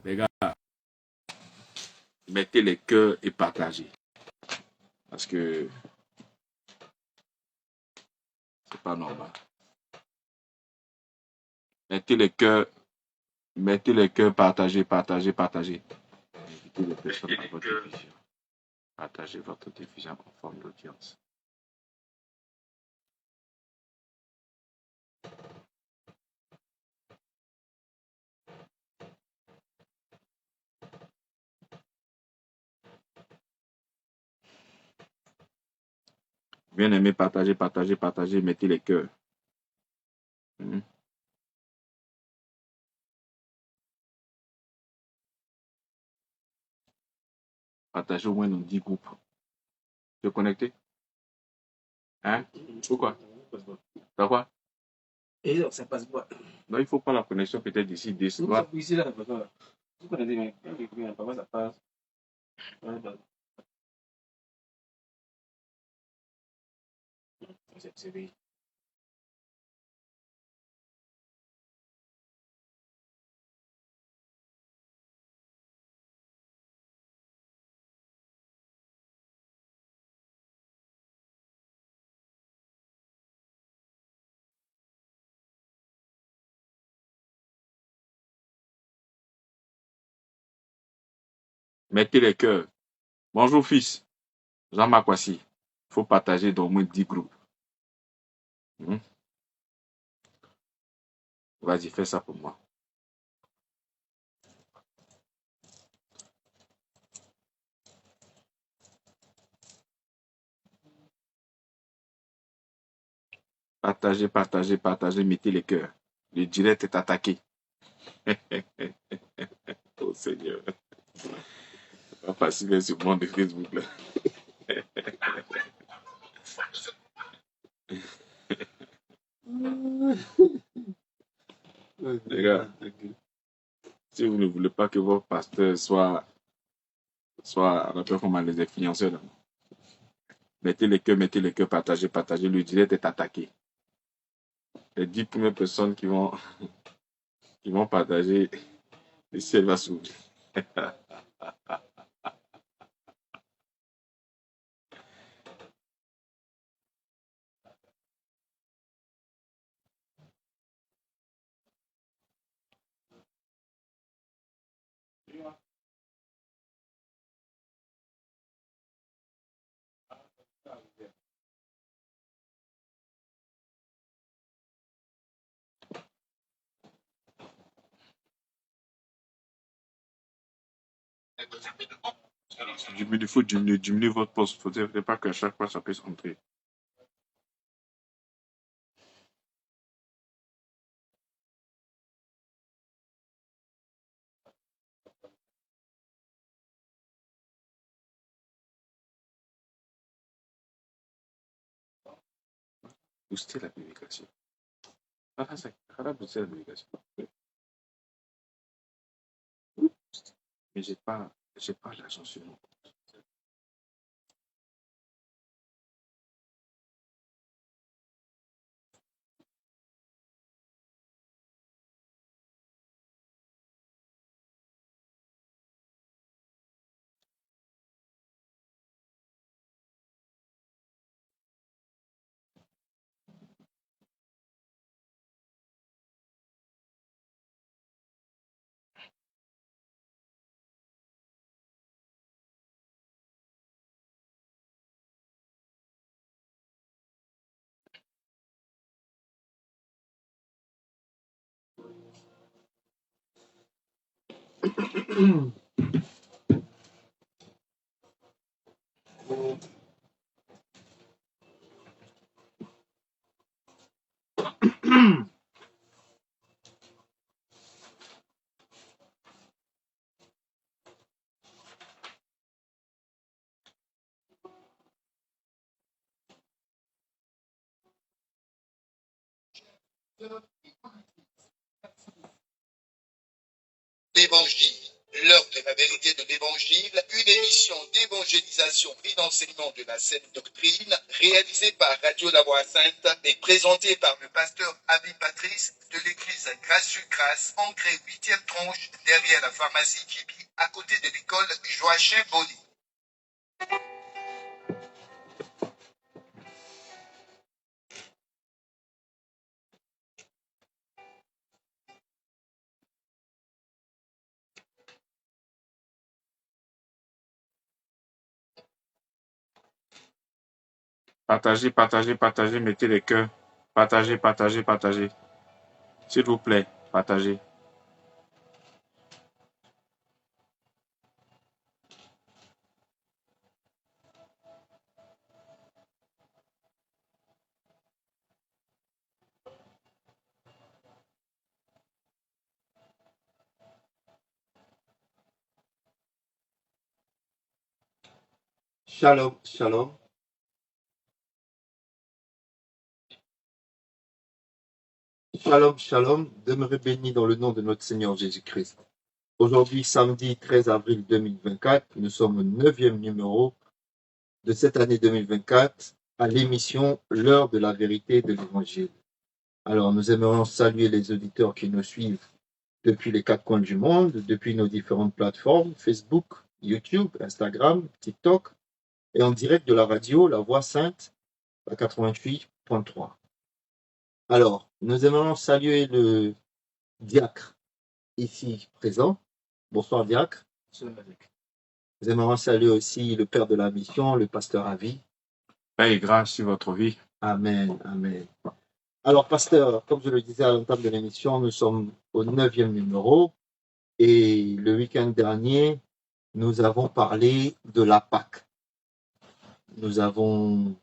Les gars, mettez les cœurs et partagez. Parce que c'est pas normal. Mettez les cœurs, partagez, partagez, partagez. Invitez les personnes à votre diffusion. Partagez votre diffusion en forme d'audience. Bien aimé, partagez, partagez, partagez, mettez les cœurs. Partagez au moins dans 10 groupes. Tu es connecté? Hein? Pourquoi? T'as quoi? Et donc, ça passe quoi? Non, il faut pas la connexion peut-être d'ici 10 secondes. Ici, là, vous connaissez, mais parfois ça passe. C'est vrai. Mettez les cœurs. Bonjour fils. Jean-Marc Kwasi. Il faut partager dans au moins 10 groupes. Vas-y, fais ça pour moi. Partagez, partagez, partagez, mettez les cœurs. Le direct est attaqué. Oh Seigneur. C'est pas facile sur le monde de Facebook là. Les gars, si vous ne voulez pas que votre pasteur soit on appelle comment les influenceurs, là. Mettez les cœurs, partagez, partagez. Le direct est attaqué. Les 10 premières personnes qui vont partager, le ciel va s'ouvrir. Il faut diminuer votre poste. Il ne faut pas qu'à chaque fois ça puisse entrer. Booster la publication. Booster la publication. Mais j'ai pas l'argent sur mon compte. L'évangile. L'heure de la vérité de l'Évangile, une émission d'évangélisation et d'enseignement de la Sainte Doctrine, réalisée par Radio La Voix Sainte et présentée par le pasteur Abbé Patrice de l'église Gracieux-Grasse, ancrée 8e tronche derrière la pharmacie Kibi, à côté de l'école Joachim Boli. Partagez, partagez, partagez, mettez les cœurs. Partagez, partagez, partagez. S'il vous plaît, partagez. Shalom, shalom. Shalom, shalom. Demeurez bénis dans le nom de notre Seigneur Jésus-Christ. Aujourd'hui, samedi 13 avril 2024, nous sommes au 9e numéro de cette année 2024 à l'émission L'heure de la vérité de l'Évangile. Alors, nous aimerions saluer les auditeurs qui nous suivent depuis les quatre coins du monde, depuis nos différentes plateformes, Facebook, YouTube, Instagram, TikTok, et en direct de la radio La Voix Sainte, à 88.3. Alors, nous aimerions saluer le diacre ici présent. Bonsoir diacre. Nous aimerions saluer aussi le père de la mission, le pasteur Avi. Paix et grâce sur votre vie. Amen, amen. Alors pasteur, comme je le disais à l'entame de l'émission, nous sommes au 9e numéro et le week-end dernier, nous avons parlé de la Pâque. Nous avons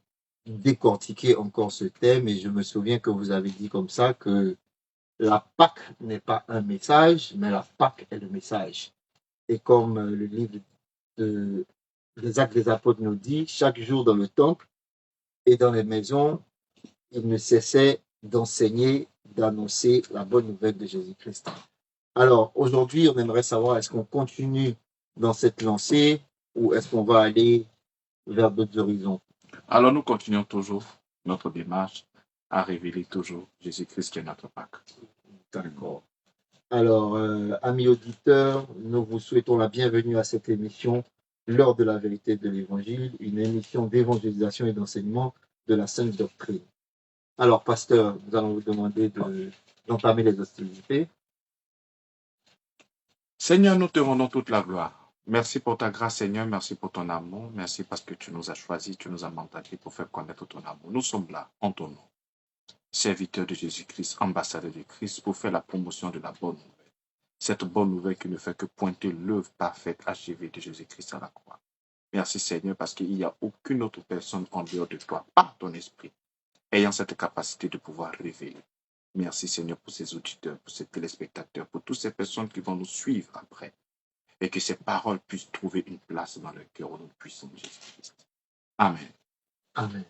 décortiqué encore ce thème et je me souviens que vous avez dit comme ça que la Pâque n'est pas un message, mais la Pâque est le message. Et comme le livre des Actes des Apôtres nous dit, chaque jour dans le temple et dans les maisons, il ne cessait d'enseigner, d'annoncer la bonne nouvelle de Jésus-Christ. Alors aujourd'hui, on aimerait savoir, est-ce qu'on continue dans cette lancée ou est-ce qu'on va aller vers d'autres horizons? Alors nous continuons toujours notre démarche à révéler toujours Jésus-Christ qui est notre Pâque. D'accord. Alors, amis auditeurs, nous vous souhaitons la bienvenue à cette émission, L'heure de la vérité de l'Évangile, une émission d'évangélisation et d'enseignement de la Sainte Doctrine. Alors, pasteur, nous allons vous demander d'entamer les hostilités. Seigneur, nous te rendons toute la gloire. Merci pour ta grâce, Seigneur. Merci pour ton amour. Merci parce que tu nous as choisis, tu nous as mandatés pour faire connaître ton amour. Nous sommes là, en ton nom, serviteurs de Jésus-Christ, ambassadeurs de Christ, pour faire la promotion de la bonne nouvelle. Cette bonne nouvelle qui ne fait que pointer l'œuvre parfaite, achevée de Jésus-Christ à la croix. Merci, Seigneur, parce qu'il n'y a aucune autre personne en dehors de toi, par ton esprit, ayant cette capacité de pouvoir révéler. Merci, Seigneur, pour ces auditeurs, pour ces téléspectateurs, pour toutes ces personnes qui vont nous suivre après. Et que ces paroles puissent trouver une place dans le cœur au nom puissant de Jésus-Christ. Amen. Amen.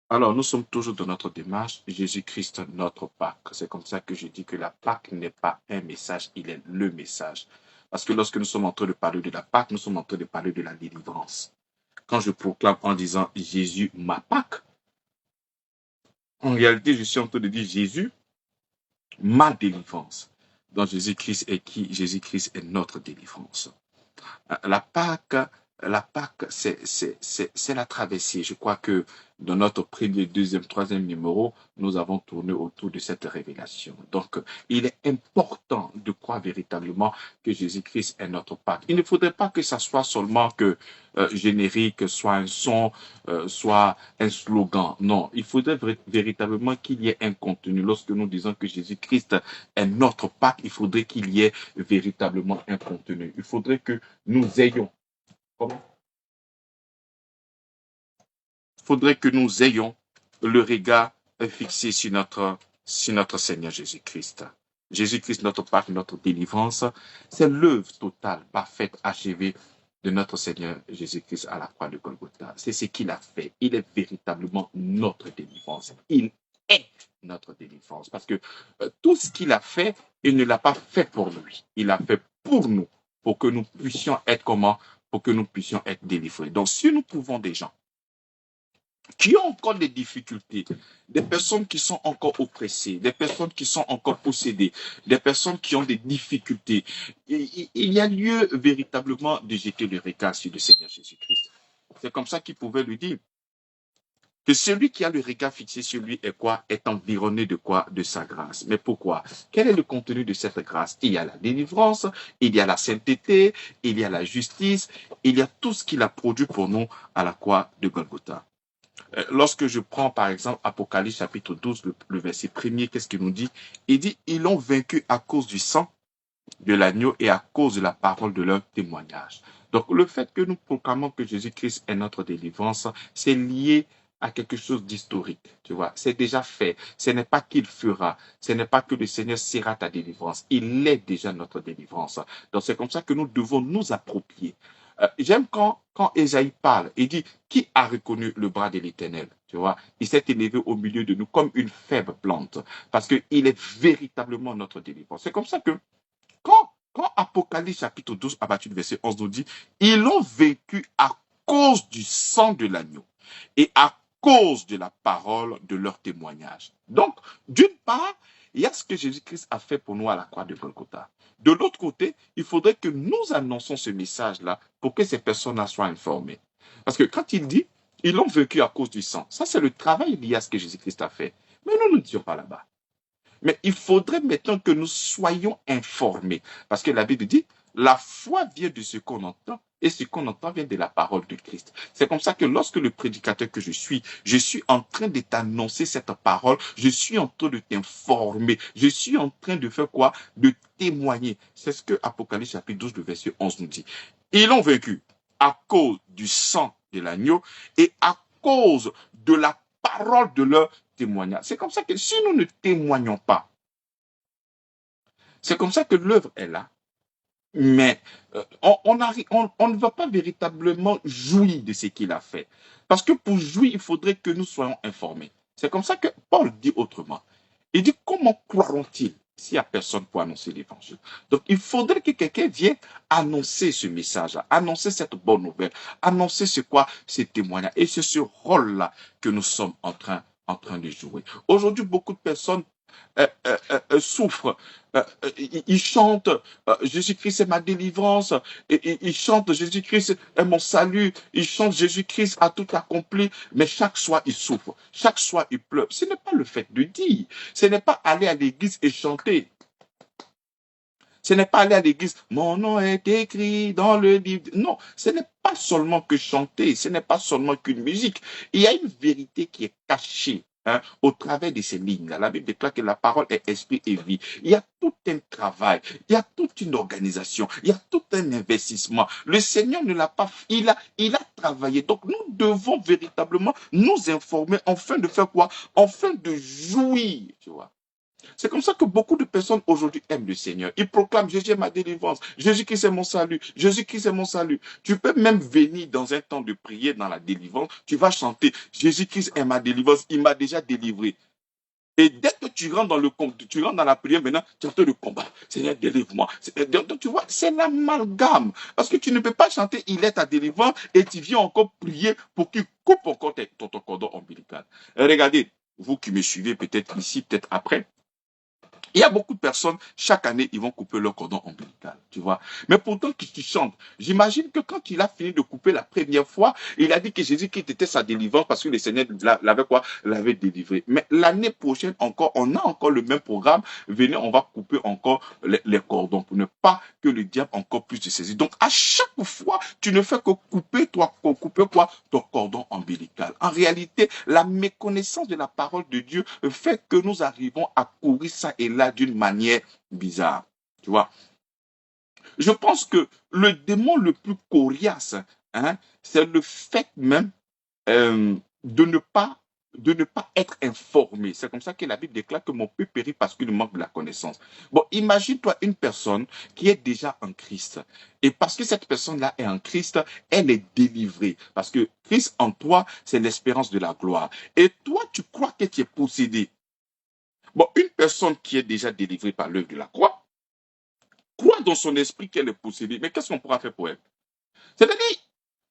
Alors, nous sommes toujours dans notre démarche, Jésus-Christ, notre Pâque. C'est comme ça que je dis que la Pâque n'est pas un message, il est le message. Parce que lorsque nous sommes en train de parler de la Pâque, nous sommes en train de parler de la délivrance. Quand je proclame en disant Jésus, ma Pâque, en réalité, je suis en train de dire Jésus, ma délivrance. Donc Jésus-Christ est qui? Jésus-Christ est notre délivrance. La Pâque, c'est la traversée. Je crois que dans notre premier, deuxième, troisième numéro, nous avons tourné autour de cette révélation. Donc, il est important de croire véritablement que Jésus-Christ est notre Pâque. Il ne faudrait pas que ça soit seulement que générique, soit un son, soit un slogan. Non, il faudrait véritablement qu'il y ait un contenu. Lorsque nous disons que Jésus-Christ est notre Pâque, il faudrait qu'il y ait véritablement un contenu. Il faudrait que nous ayons le regard fixé sur notre Seigneur Jésus-Christ. Jésus-Christ, notre Pâque, notre délivrance, c'est l'œuvre totale, parfaite, achevée de notre Seigneur Jésus-Christ à la croix de Golgotha. C'est ce qu'il a fait. Il est véritablement notre délivrance. Il est notre délivrance. Parce que tout ce qu'il a fait, il ne l'a pas fait pour lui. Il l'a fait pour nous, pour que nous puissions être comment? Pour que nous puissions être délivrés. Donc, si nous trouvons des gens qui ont encore des difficultés, des personnes qui sont encore oppressées, des personnes qui sont encore possédées, des personnes qui ont des difficultés, il y a lieu véritablement de jeter le regard sur le Seigneur Jésus-Christ. C'est comme ça qu'il pouvait lui dire que celui qui a le regard fixé sur lui est quoi? Est environné de quoi? De sa grâce. Mais pourquoi? Quel est le contenu de cette grâce? Il y a la délivrance, il y a la sainteté, il y a la justice, il y a tout ce qu'il a produit pour nous à la croix de Golgotha. Lorsque je prends par exemple Apocalypse chapitre 12, le verset 1er, qu'est-ce qu'il nous dit? Il dit, ils l'ont vaincu à cause du sang de l'agneau et à cause de la parole de leur témoignage. Donc le fait que nous proclamons que Jésus-Christ est notre délivrance, c'est lié à quelque chose d'historique, tu vois. C'est déjà fait. Ce n'est pas qu'il fera. Ce n'est pas que le Seigneur sera ta délivrance. Il est déjà notre délivrance. Donc c'est comme ça que nous devons nous approprier. J'aime quand Ésaïe parle, il dit, qui a reconnu le bras de l'Éternel? Tu vois, il s'est élevé au milieu de nous comme une faible plante, parce qu'il est véritablement notre délivrance. C'est comme ça que quand Apocalypse chapitre 12, à partir du verset 11, nous dit, ils l'ont vécu à cause du sang de l'agneau et à cause de la parole de leur témoignage. Donc, d'une part, il y a ce que Jésus-Christ a fait pour nous à la croix de Golgotha. De l'autre côté, il faudrait que nous annoncions ce message-là pour que ces personnes-là soient informées. Parce que quand il dit, ils l'ont vécu à cause du sang, ça c'est le travail lié à ce que Jésus-Christ a fait. Mais nous ne disons pas là-bas. Mais il faudrait maintenant que nous soyons informés. Parce que la Bible dit, la foi vient de ce qu'on entend et ce qu'on entend vient de la parole de Christ. C'est comme ça que lorsque le prédicateur que je suis en train de t'annoncer cette parole, je suis en train de t'informer, je suis en train de faire quoi? De témoigner. C'est ce que Apocalypse chapitre 12, le verset 11 nous dit. Ils l'ont vaincu à cause du sang de l'agneau et à cause de la parole de leur témoignage. C'est comme ça que si nous ne témoignons pas, c'est comme ça que l'œuvre est là, mais on ne va pas véritablement jouir de ce qu'il a fait. Parce que pour jouir, il faudrait que nous soyons informés. C'est comme ça que Paul dit autrement. Il dit, comment croiront-ils s'il n'y a personne pour annoncer l'évangile? Donc, il faudrait que quelqu'un vienne annoncer ce message, annoncer cette bonne nouvelle, annoncer ce témoignage. Et c'est ce rôle-là que nous sommes en train de jouer. Aujourd'hui, beaucoup de personnes souffrent. Ils chantent Jésus-Christ est ma délivrance. Ils chantent Jésus-Christ est mon salut. Ils chantent Jésus-Christ a tout accompli. Mais chaque soir, ils souffrent. Chaque soir, ils pleurent. Ce n'est pas le fait de dire. Ce n'est pas aller à l'église et chanter. Ce n'est pas aller à l'église. Mon nom est écrit dans le livre. Non, ce n'est pas seulement que chanter. Ce n'est pas seulement qu'une musique. Il y a une vérité qui est cachée. Au travers de ces lignes-là, la Bible déclare que la parole est esprit et vie. Il y a tout un travail, il y a toute une organisation, il y a tout un investissement. Le Seigneur ne l'a pas fait, il a travaillé. Donc nous devons véritablement nous informer afin de faire quoi? Afin de jouir, tu vois. C'est comme ça que beaucoup de personnes aujourd'hui aiment le Seigneur. Ils proclament Jésus est ma délivrance, Jésus-Christ est mon salut, Jésus-Christ est mon salut. Tu peux même venir dans un temps de prière dans la délivrance, tu vas chanter Jésus-Christ est ma délivrance, il m'a déjà délivré. Et dès que tu rentres dans la prière maintenant, tu entends le combat. Seigneur, délivre-moi. Donc tu vois, c'est l'amalgame. Parce que tu ne peux pas chanter il est ta délivrance et tu viens encore prier pour qu'il coupe encore ton cordon ombilical. Regardez, vous qui me suivez peut-être ici, peut-être après, il y a beaucoup de personnes, chaque année, ils vont couper leur cordon ombilical, tu vois. Mais pourtant, tu chantes. J'imagine que quand il a fini de couper la première fois, il a dit que Jésus-Christ était sa délivrance parce que le Seigneur l'avait délivré. Mais l'année prochaine encore, on a encore le même programme. Venez, on va couper encore les cordons pour ne pas que le diable encore plus se saisisse. Donc, à chaque fois, tu ne fais que couper ton cordon ombilical. En réalité, la méconnaissance de la parole de Dieu fait que nous arrivons à courir ça et là d'une manière bizarre, tu vois. Je pense que le démon le plus coriace, c'est le fait même de ne pas être informé. C'est comme ça que la Bible déclare que mon peuple périt parce qu'il manque de la connaissance. Bon, imagine-toi une personne qui est déjà en Christ. Et parce que cette personne-là est en Christ, elle est délivrée. Parce que Christ en toi, c'est l'espérance de la gloire. Et toi, tu crois que tu es possédé. Bon, une personne qui est déjà délivrée par l'œuvre de la croix dans son esprit qu'elle est possédée, mais qu'est-ce qu'on pourra faire pour elle? C'est-à-dire,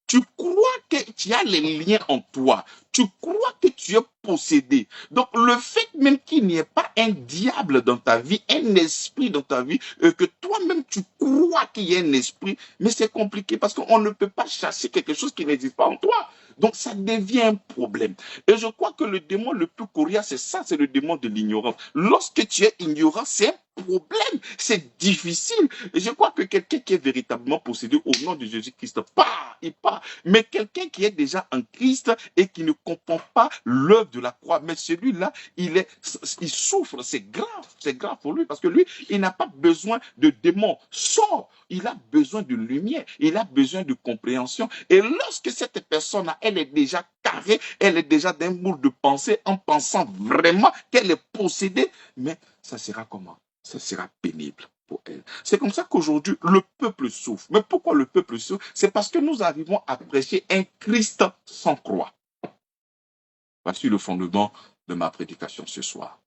tu crois que tu as les liens en toi. Tu crois que tu es possédé. Donc, le fait même qu'il n'y ait pas un diable dans ta vie, un esprit dans ta vie, que toi-même tu crois qu'il y a un esprit, mais c'est compliqué parce qu'on ne peut pas chasser quelque chose qui n'existe pas en toi. Donc, ça devient un problème. Et je crois que le démon le plus coriace, c'est ça, c'est le démon de l'ignorance. Lorsque tu es ignorant, c'est un problème, c'est difficile. Et je crois que quelqu'un qui est véritablement possédé au nom de Jésus-Christ, il part. Mais quelqu'un qui est déjà en Christ et qui ne comprend pas l'œuvre de la croix, mais celui-là, il souffre, c'est grave pour lui, parce que lui, il n'a pas besoin de démons. Sors, il a besoin de lumière, il a besoin de compréhension. Et lorsque cette personne-là, elle est déjà carrée, elle est déjà d'un moule de pensée, en pensant vraiment qu'elle est possédée, mais ça sera comment? Ça sera pénible pour elle. C'est comme ça qu'aujourd'hui, le peuple souffre. Mais pourquoi le peuple souffre? C'est parce que nous arrivons à prêcher un Christ sans croix. Voici le fondement de ma prédication ce soir.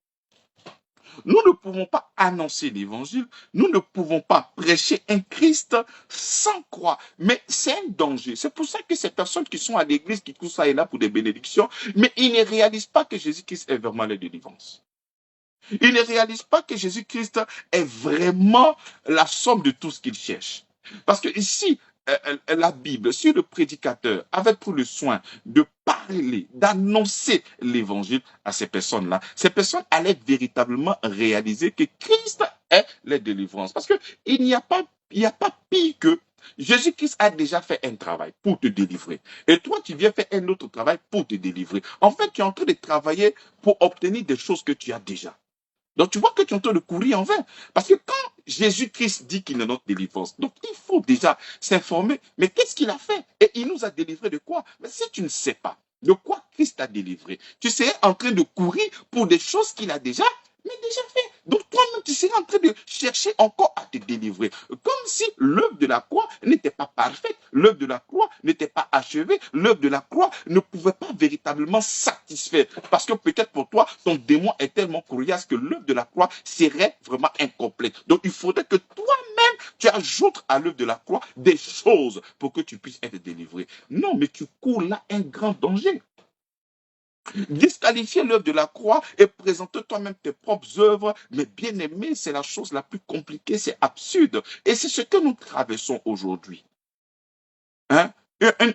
Nous ne pouvons pas annoncer l'évangile, nous ne pouvons pas prêcher un Christ sans croix. Mais c'est un danger. C'est pour ça que ces personnes qui sont à l'église, qui courent ça et là pour des bénédictions, mais ils ne réalisent pas que Jésus-Christ est vraiment la délivrance. Ils ne réalisent pas que Jésus-Christ est vraiment la somme de tout ce qu'ils cherchent. Parce que ici, la Bible, si le prédicateur avait pris le soin de parler, d'annoncer l'évangile à ces personnes-là, ces personnes allaient véritablement réaliser que Christ est la délivrance. Parce qu'il n'y a pas pire que Jésus-Christ a déjà fait un travail pour te délivrer. Et toi, tu viens faire un autre travail pour te délivrer. En fait, tu es en train de travailler pour obtenir des choses que tu as déjà. Donc, tu vois que tu es en train de courir en vain. Parce que quand Jésus-Christ dit qu'il est notre délivrance, donc il faut déjà s'informer. Mais qu'est-ce qu'il a fait? Et il nous a délivré de quoi? Mais si tu ne sais pas de quoi Christ t'a délivré, tu serais en train de courir pour des choses qu'il a déjà fait. Donc toi-même, tu serais en train de chercher encore à te délivrer. Comme si l'œuvre de la croix n'était pas parfaite, l'œuvre de la croix n'était pas achevée, l'œuvre de la croix ne pouvait pas véritablement satisfaire. Parce que peut-être pour toi, ton démon est tellement coriace que l'œuvre de la croix serait vraiment incomplète. Donc il faudrait que toi-même, tu ajoutes à l'œuvre de la croix des choses pour que tu puisses être délivré. Non, mais tu cours là un grand danger. Disqualifier l'œuvre de la croix et présenter toi-même tes propres œuvres, mais bien aimé, c'est la chose la plus compliquée, c'est absurde. Et c'est ce que nous traversons aujourd'hui. Hein?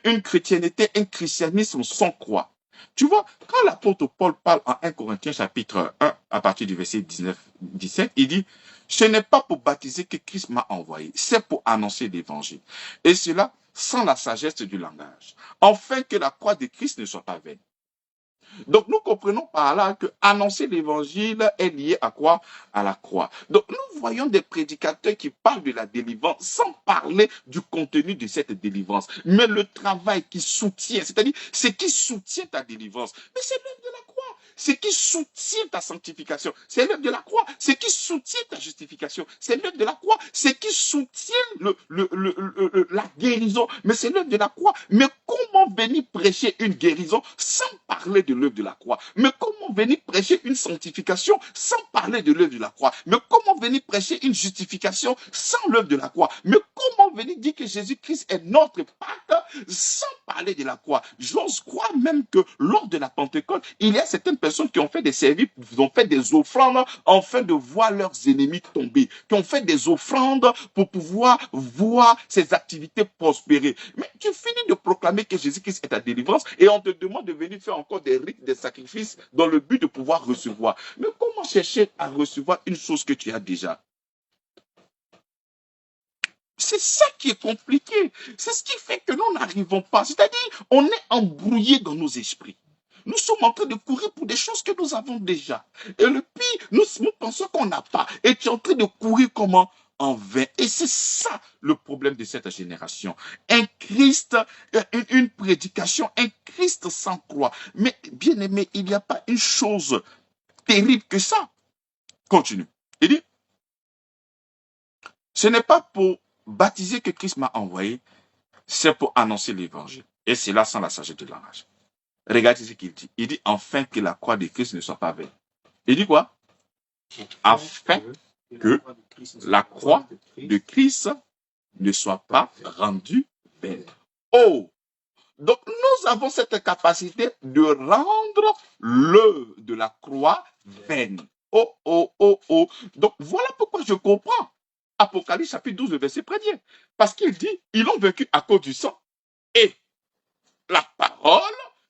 Une chrétienté, un christianisme sans croix. Tu vois, quand l'apôtre Paul parle en 1 Corinthiens chapitre 1, à partir du verset 19-17, il dit, « Ce n'est pas pour baptiser que Christ m'a envoyé, c'est pour annoncer l'évangile. Et cela sans la sagesse du langage, afin que la croix de Christ ne soit pas vaine. » Donc, nous comprenons par là que annoncer l'évangile est lié à quoi? À la croix. Donc, nous voyons des prédicateurs qui parlent de la délivrance sans parler du contenu de cette délivrance. Mais le travail qui soutient, c'est-à-dire ce qui soutient ta délivrance, mais c'est l'œuvre de la croix. Ce qui soutient ta sanctification, c'est l'œuvre de la croix. Ce qui soutient ta justification, c'est l'œuvre de la croix. Ce qui soutient la guérison, mais c'est l'œuvre de la croix. Mais comment venir prêcher une guérison sans parler de l'œuvre de la croix? Mais comment venir prêcher une sanctification sans parler de l'œuvre de la croix? Mais comment venir prêcher une justification sans l'œuvre de la croix? Mais comment venir dire que Jésus-Christ est notre Pâque sans parler de la croix? J'ose croire même que lors de la Pentecôte, il y a certaines personnes qui ont fait des services, qui ont fait des offrandes afin de voir leurs ennemis tomber, qui ont fait des offrandes pour pouvoir voir ces activités prospérer. Mais tu finis de proclamer que Jésus-Christ est ta délivrance et on te demande de venir faire encore des rites, des sacrifices dans le but de pouvoir recevoir. Mais comment chercher à recevoir une chose que tu as déjà? C'est ça qui est compliqué. C'est ce qui fait que nous n'arrivons pas. C'est-à-dire, on est embrouillé dans nos esprits. Nous sommes en train de courir pour des choses que nous avons déjà. Et le pire, nous pensons qu'on n'a pas. Et tu es en train de courir comment? En vain. Et c'est ça le problème de cette génération. Un Christ, une prédication, un Christ sans croix. Mais bien aimé, il n'y a pas une chose terrible que ça. Continue. Il dit, ce n'est pas pour baptiser que Christ m'a envoyé, c'est pour annoncer l'évangile. Et c'est là sans la sagesse de langage. Regardez ce qu'il dit. Il dit, afin que la croix de Christ ne soit pas vaine. Il dit quoi? Afin que la croix de Christ ne soit pas rendue vaine. Oh! Donc, nous avons cette capacité de rendre l'œuvre de la croix vaine. Oh, oh, oh, oh. Donc, voilà pourquoi je comprends Apocalypse chapitre 12, verset 1er. Parce qu'il dit, ils l'ont vaincu à cause du sang et la parole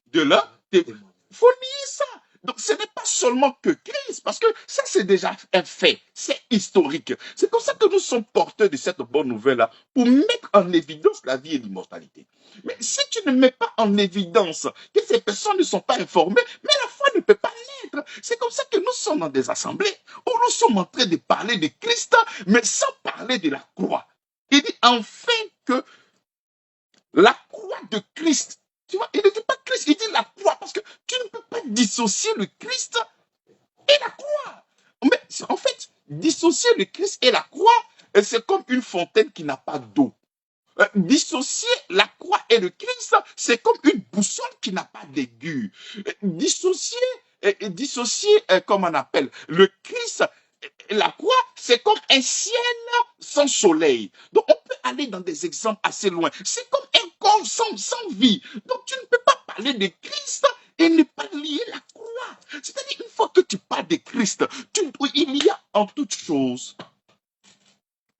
de leur témoignage. Il faut lier ça. Donc, ce n'est pas seulement que Christ, parce que ça, c'est déjà un fait, c'est historique. C'est comme ça que nous sommes porteurs de cette bonne nouvelle-là, pour mettre en évidence la vie et l'immortalité. Mais si tu ne mets pas en évidence que ces personnes ne sont pas informées, mais la foi ne peut pas naître. C'est comme ça que nous sommes dans des assemblées, où nous sommes en train de parler de Christ, mais sans parler de la croix. Il dit enfin que la croix de Christ, tu vois, il ne dit pas Christ, il dit la croix, parce que tu ne peux pas dissocier le Christ et la croix. Mais en fait, dissocier le Christ et la croix, c'est comme une fontaine qui n'a pas d'eau. Dissocier la croix et le Christ, c'est comme une boussole qui n'a pas d'aiguille. Dissocier, comme on appelle, le Christ et la croix, c'est comme un ciel sans soleil. Donc, on peut aller dans des exemples assez loin. C'est comme un corps sans vie. Donc, tu ne peux pas parler de Christ et ne pas lier la croix. C'est-à-dire, une fois que tu parles de Christ, il y a en toute chose,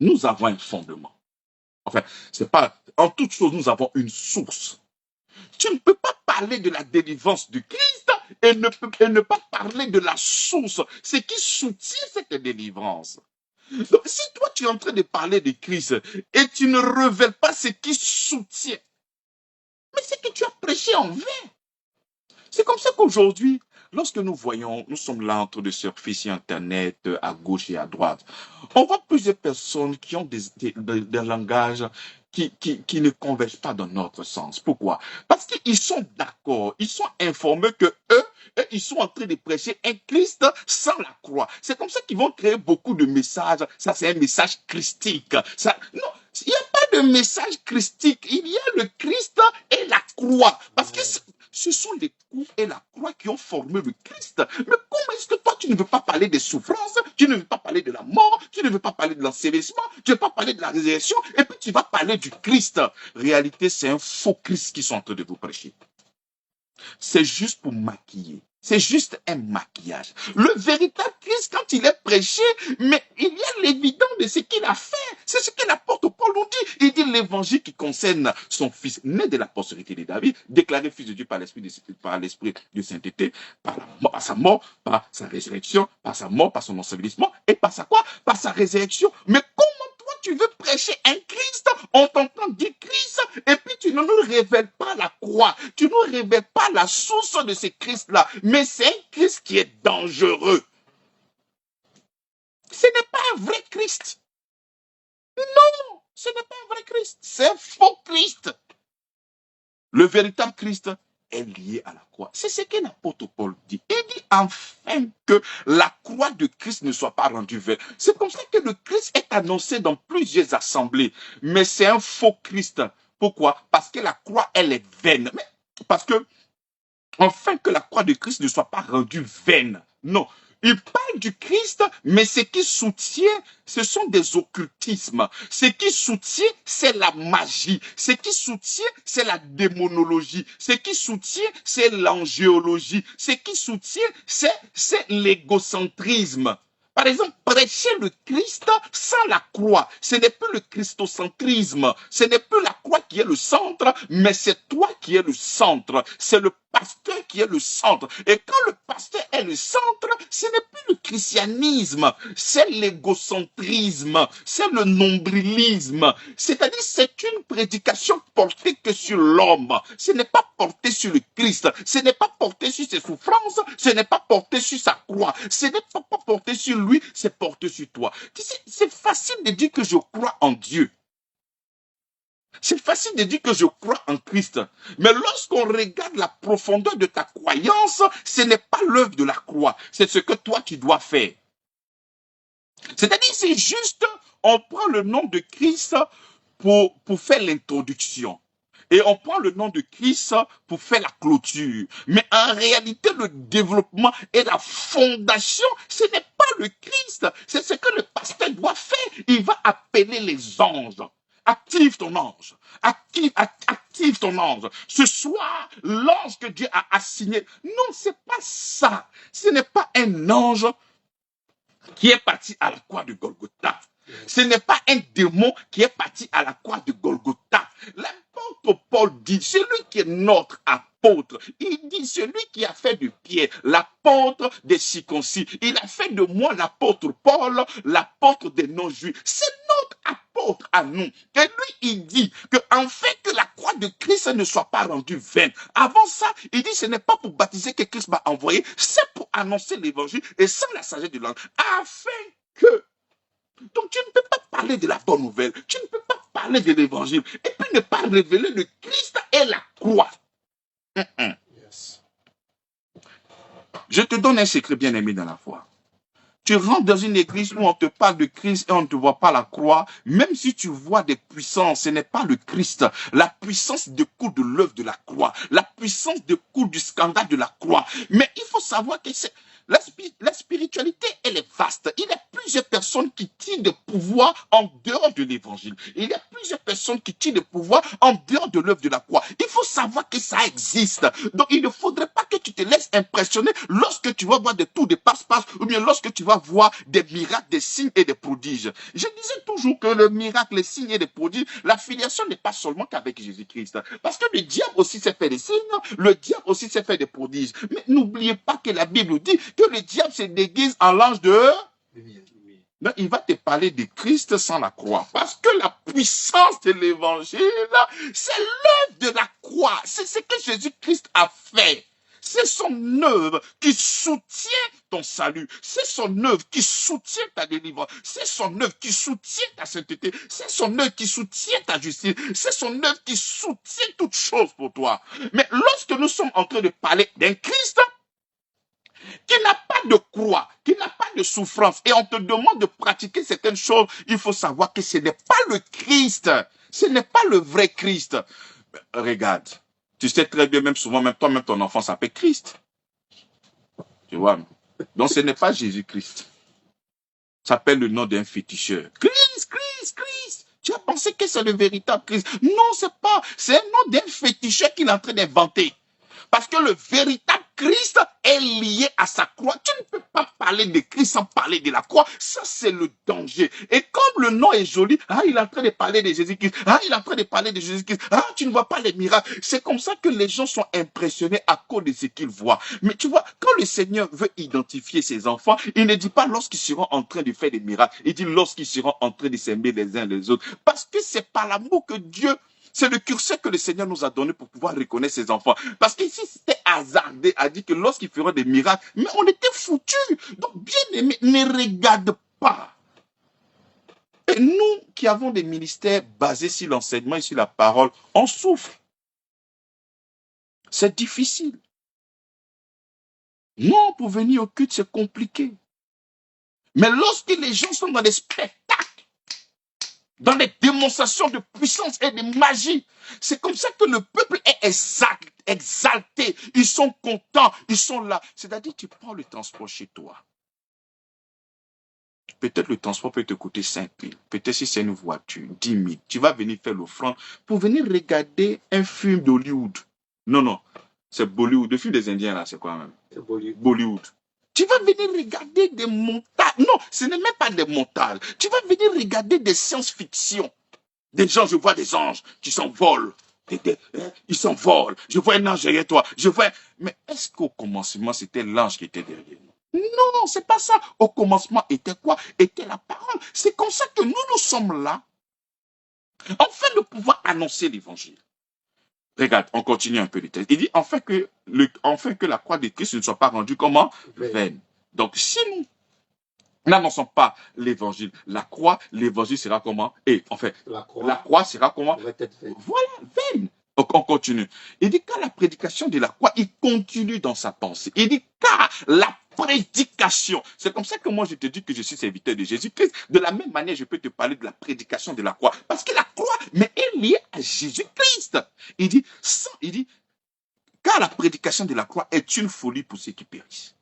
nous avons un fondement. Enfin, c'est pas, en toute chose, nous avons une source. Tu ne peux pas parler de la délivrance du Christ et ne pas parler de la source, ce qui soutient cette délivrance. Donc, si toi, tu es en train de parler de Christ et tu ne révèles pas ce qui soutient, mais c'est que tu as prêché en vain. C'est comme ça qu'aujourd'hui, lorsque nous voyons, nous sommes là en train de surfer sur Internet, à gauche et à droite, on voit plusieurs personnes qui ont des langages qui ne convergent pas dans notre sens. Pourquoi? Parce qu'ils sont d'accord, ils sont informés que eux, ils sont en train de prêcher un Christ sans la croix. C'est comme ça qu'ils vont créer beaucoup de messages. Ça, c'est un message christique. Ça, non, il n'y a pas de message christique. Il y a le Christ et la croix. Parce que ce sont les coups et la croix qui ont formé le Christ. Mais comment est-ce que toi, tu ne veux pas parler des souffrances, tu ne veux pas parler de la mort, tu ne veux pas parler de l'ensevelissement, tu ne veux pas parler de la résurrection, et puis tu vas parler du Christ. Réalité, c'est un faux Christ qui sont en train de vous prêcher. C'est juste pour maquiller. C'est juste un maquillage. Le véritable Christ, quand il est prêché, mais il y a l'évidence de ce qu'il a fait. C'est ce que l'apôtre Paul nous dit. Il dit l'évangile qui concerne son fils, né de la postérité de David, déclaré fils de Dieu par l'esprit de sainteté, par sa mort, par sa résurrection, par sa mort, par son ensevelissement, et par sa quoi? Par sa résurrection. Mais comment toi tu veux prêcher un Christ, on t'entend dire Christ, et puis tu ne nous révèles pas la croix, tu ne nous révèles pas la source de ce Christ-là, mais c'est un Christ qui est dangereux. Ce n'est pas un vrai Christ. Non, ce n'est pas un vrai Christ, c'est un faux Christ. Le véritable Christ est lié à la croix. C'est ce que l'apôtre Paul dit. Il dit enfin que la croix de Christ ne soit pas rendue vaine. C'est comme ça que le Christ est annoncé dans plusieurs assemblées. Mais c'est un faux Christ. Pourquoi? Parce que la croix, elle est vaine. Mais parce que, enfin que la croix de Christ ne soit pas rendue vaine. Non. Il parle du Christ, mais ce qui soutient, ce sont des occultismes. Ce qui soutient, c'est la magie. Ce qui soutient, c'est la démonologie. Ce qui soutient, c'est l'angéologie. Ce qui soutient, c'est l'égocentrisme. Par exemple, prêcher le Christ sans la croix, ce n'est plus le christocentrisme, ce n'est plus la croix qui est le centre, mais c'est toi qui es le centre, c'est le pasteur qui est le centre. Et quand le pasteur est le centre, ce n'est plus le christianisme, c'est l'égocentrisme, c'est le nombrilisme. C'est-à-dire, c'est une prédication portée que sur l'homme. Ce n'est pas porté sur le Christ, ce n'est pas porté sur ses souffrances, ce n'est pas porté sur sa croix, ce n'est pas porté sur lui, c'est porté sur toi. C'est facile de dire que je crois en Dieu. C'est facile de dire que je crois en Christ. Mais lorsqu'on regarde la profondeur de ta croyance, ce n'est pas l'œuvre de la croix. C'est ce que toi, tu dois faire. C'est-à-dire, c'est juste, on prend le nom de Christ pour faire l'introduction. et on prend le nom de Christ pour faire la clôture. Mais en réalité, le développement et la fondation, ce n'est pas le Christ. C'est ce que le pasteur doit faire. Il va appeler les anges. Active ton ange. Active ton ange. Ce soir, l'ange que Dieu a assigné. Non, c'est pas ça. Ce n'est pas un ange qui est parti à la croix de Golgotha. Ce n'est pas un démon qui est parti à la croix de Golgotha. L'apôtre Paul dit, celui qui est notre apôtre, il dit, celui qui a fait de Pierre l'apôtre des circoncis, il a fait de moi l'apôtre Paul, l'apôtre des non-juifs. C'est notre apôtre à nous. Et lui, il dit que en fait que la croix de Christ ne soit pas rendue vaine. Avant ça, il dit, ce n'est pas pour baptiser que Christ m'a envoyé, c'est pour annoncer l'évangile et sans la sagesse de l'ange, afin que. Donc tu ne peux pas parler de la bonne nouvelle, tu ne peux pas parler de l'évangile et puis ne pas révéler le Christ et la croix. Yes. Je te donne un secret bien aimé dans la foi. Tu rentres dans une église où on te parle de Christ et on ne te voit pas la croix, même si tu vois des puissances, ce n'est pas le Christ. La puissance découle de l'œuvre de la croix. La puissance découle du scandale de la croix. Mais il faut savoir que la spiritualité, elle est vaste. Il y a plusieurs personnes qui tirent de pouvoir en dehors de l'évangile. Il y a plusieurs personnes qui tirent de pouvoir en dehors de l'œuvre de la croix. Il faut savoir que ça existe. Donc, il ne faudrait pas que tu te laisses impressionner lorsque tu vas voir des tours de passe-passe ou bien lorsque tu vas voir des miracles, des signes et des prodiges. Je disais toujours que le miracle, les signes et les prodiges, la filiation n'est pas seulement qu'avec Jésus-Christ. Parce que le diable aussi s'est fait des signes, le diable aussi s'est fait des prodiges. Mais n'oubliez pas que la Bible dit que le diable se déguise en l'ange de... Donc, il va te parler de Christ sans la croix. Parce que la puissance de l'évangile, c'est l'œuvre de la croix. C'est ce que Jésus-Christ a fait. C'est son œuvre qui soutient ton salut. C'est son œuvre qui soutient ta délivrance. C'est son œuvre qui soutient ta sainteté. C'est son œuvre qui soutient ta justice. C'est son œuvre qui soutient toutes choses pour toi. Mais lorsque nous sommes en train de parler d'un Christ qui n'a pas de croix, qui n'a pas de souffrance, et on te demande de pratiquer certaines choses, il faut savoir que ce n'est pas le Christ. Ce n'est pas le vrai Christ. Regarde. Tu sais très bien, même souvent, même toi-même, ton enfant s'appelle Christ. Tu vois? Donc, ce n'est pas Jésus-Christ. Ça s'appelle le nom d'un féticheur. Christ, Christ, Christ. Tu as pensé que c'est le véritable Christ. Non, c'est pas. C'est un nom d'un féticheur qu'il est en train d'inventer. Parce que le véritable Christ est lié à sa croix. Tu ne peux pas parler de Christ sans parler de la croix. Ça, c'est le danger. Et comme le nom est joli, il est en train de parler de Jésus-Christ. Il est en train de parler de Jésus-Christ. Tu ne vois pas les miracles. C'est comme ça que les gens sont impressionnés à cause de ce qu'ils voient. Mais tu vois, quand le Seigneur veut identifier ses enfants, il ne dit pas lorsqu'ils seront en train de faire des miracles. Il dit lorsqu'ils seront en train de s'aimer les uns les autres. Parce que c'est par l'amour que Dieu... C'est le curseur que le Seigneur nous a donné pour pouvoir reconnaître ses enfants. Parce que si c'était hasardé, a dit que lorsqu'ils feront des miracles, mais on était foutus. Donc, bien aimé, ne regarde pas. Et nous qui avons des ministères basés sur l'enseignement et sur la parole, on souffre. C'est difficile. Non, pour venir au culte, c'est compliqué. Mais lorsque les gens sont dans des spectacles, dans les démonstrations de puissance et de magie, c'est comme ça que le peuple est exalté. Ils sont contents, ils sont là. C'est-à-dire, tu prends le transport chez toi. Peut-être le transport peut te coûter 5 000. Peut-être si c'est une voiture, 10 000. Tu vas venir faire l'offrande pour venir regarder un film d'Hollywood. Non, c'est Bollywood. Le film des Indiens, là, c'est quoi même? C'est Bollywood. Bollywood. Tu vas venir regarder des montages. Non, ce n'est même pas des montages. Tu vas venir regarder des science-fiction. Des gens, je vois des anges qui s'envolent. Ils s'envolent. Je vois un ange derrière toi. Mais est-ce qu'au commencement, c'était l'ange qui était derrière nous? Non, c'est pas ça. Au commencement, était quoi? Était la parole. C'est comme ça que nous sommes là, afin de pouvoir annoncer l'évangile. Regarde, on continue un peu le texte. Il dit, enfin que la croix de Christ ne soit pas rendue comment? Vaine. Donc, si nous n'annonçons pas l'évangile, l'évangile sera comment? Et en fait, la croix sera comment? Voilà, vaine. Donc, on continue. Il dit, car la prédication de la croix, il continue dans sa pensée. Il dit, car la prédication. C'est comme ça que moi, je te dis que je suis serviteur de Jésus-Christ. De la même manière, je peux te parler de la prédication de la croix. Parce que la croix, mais elle est lié à Jésus-Christ. Il dit, car la prédication de la croix est une folie pour ceux qui périssent.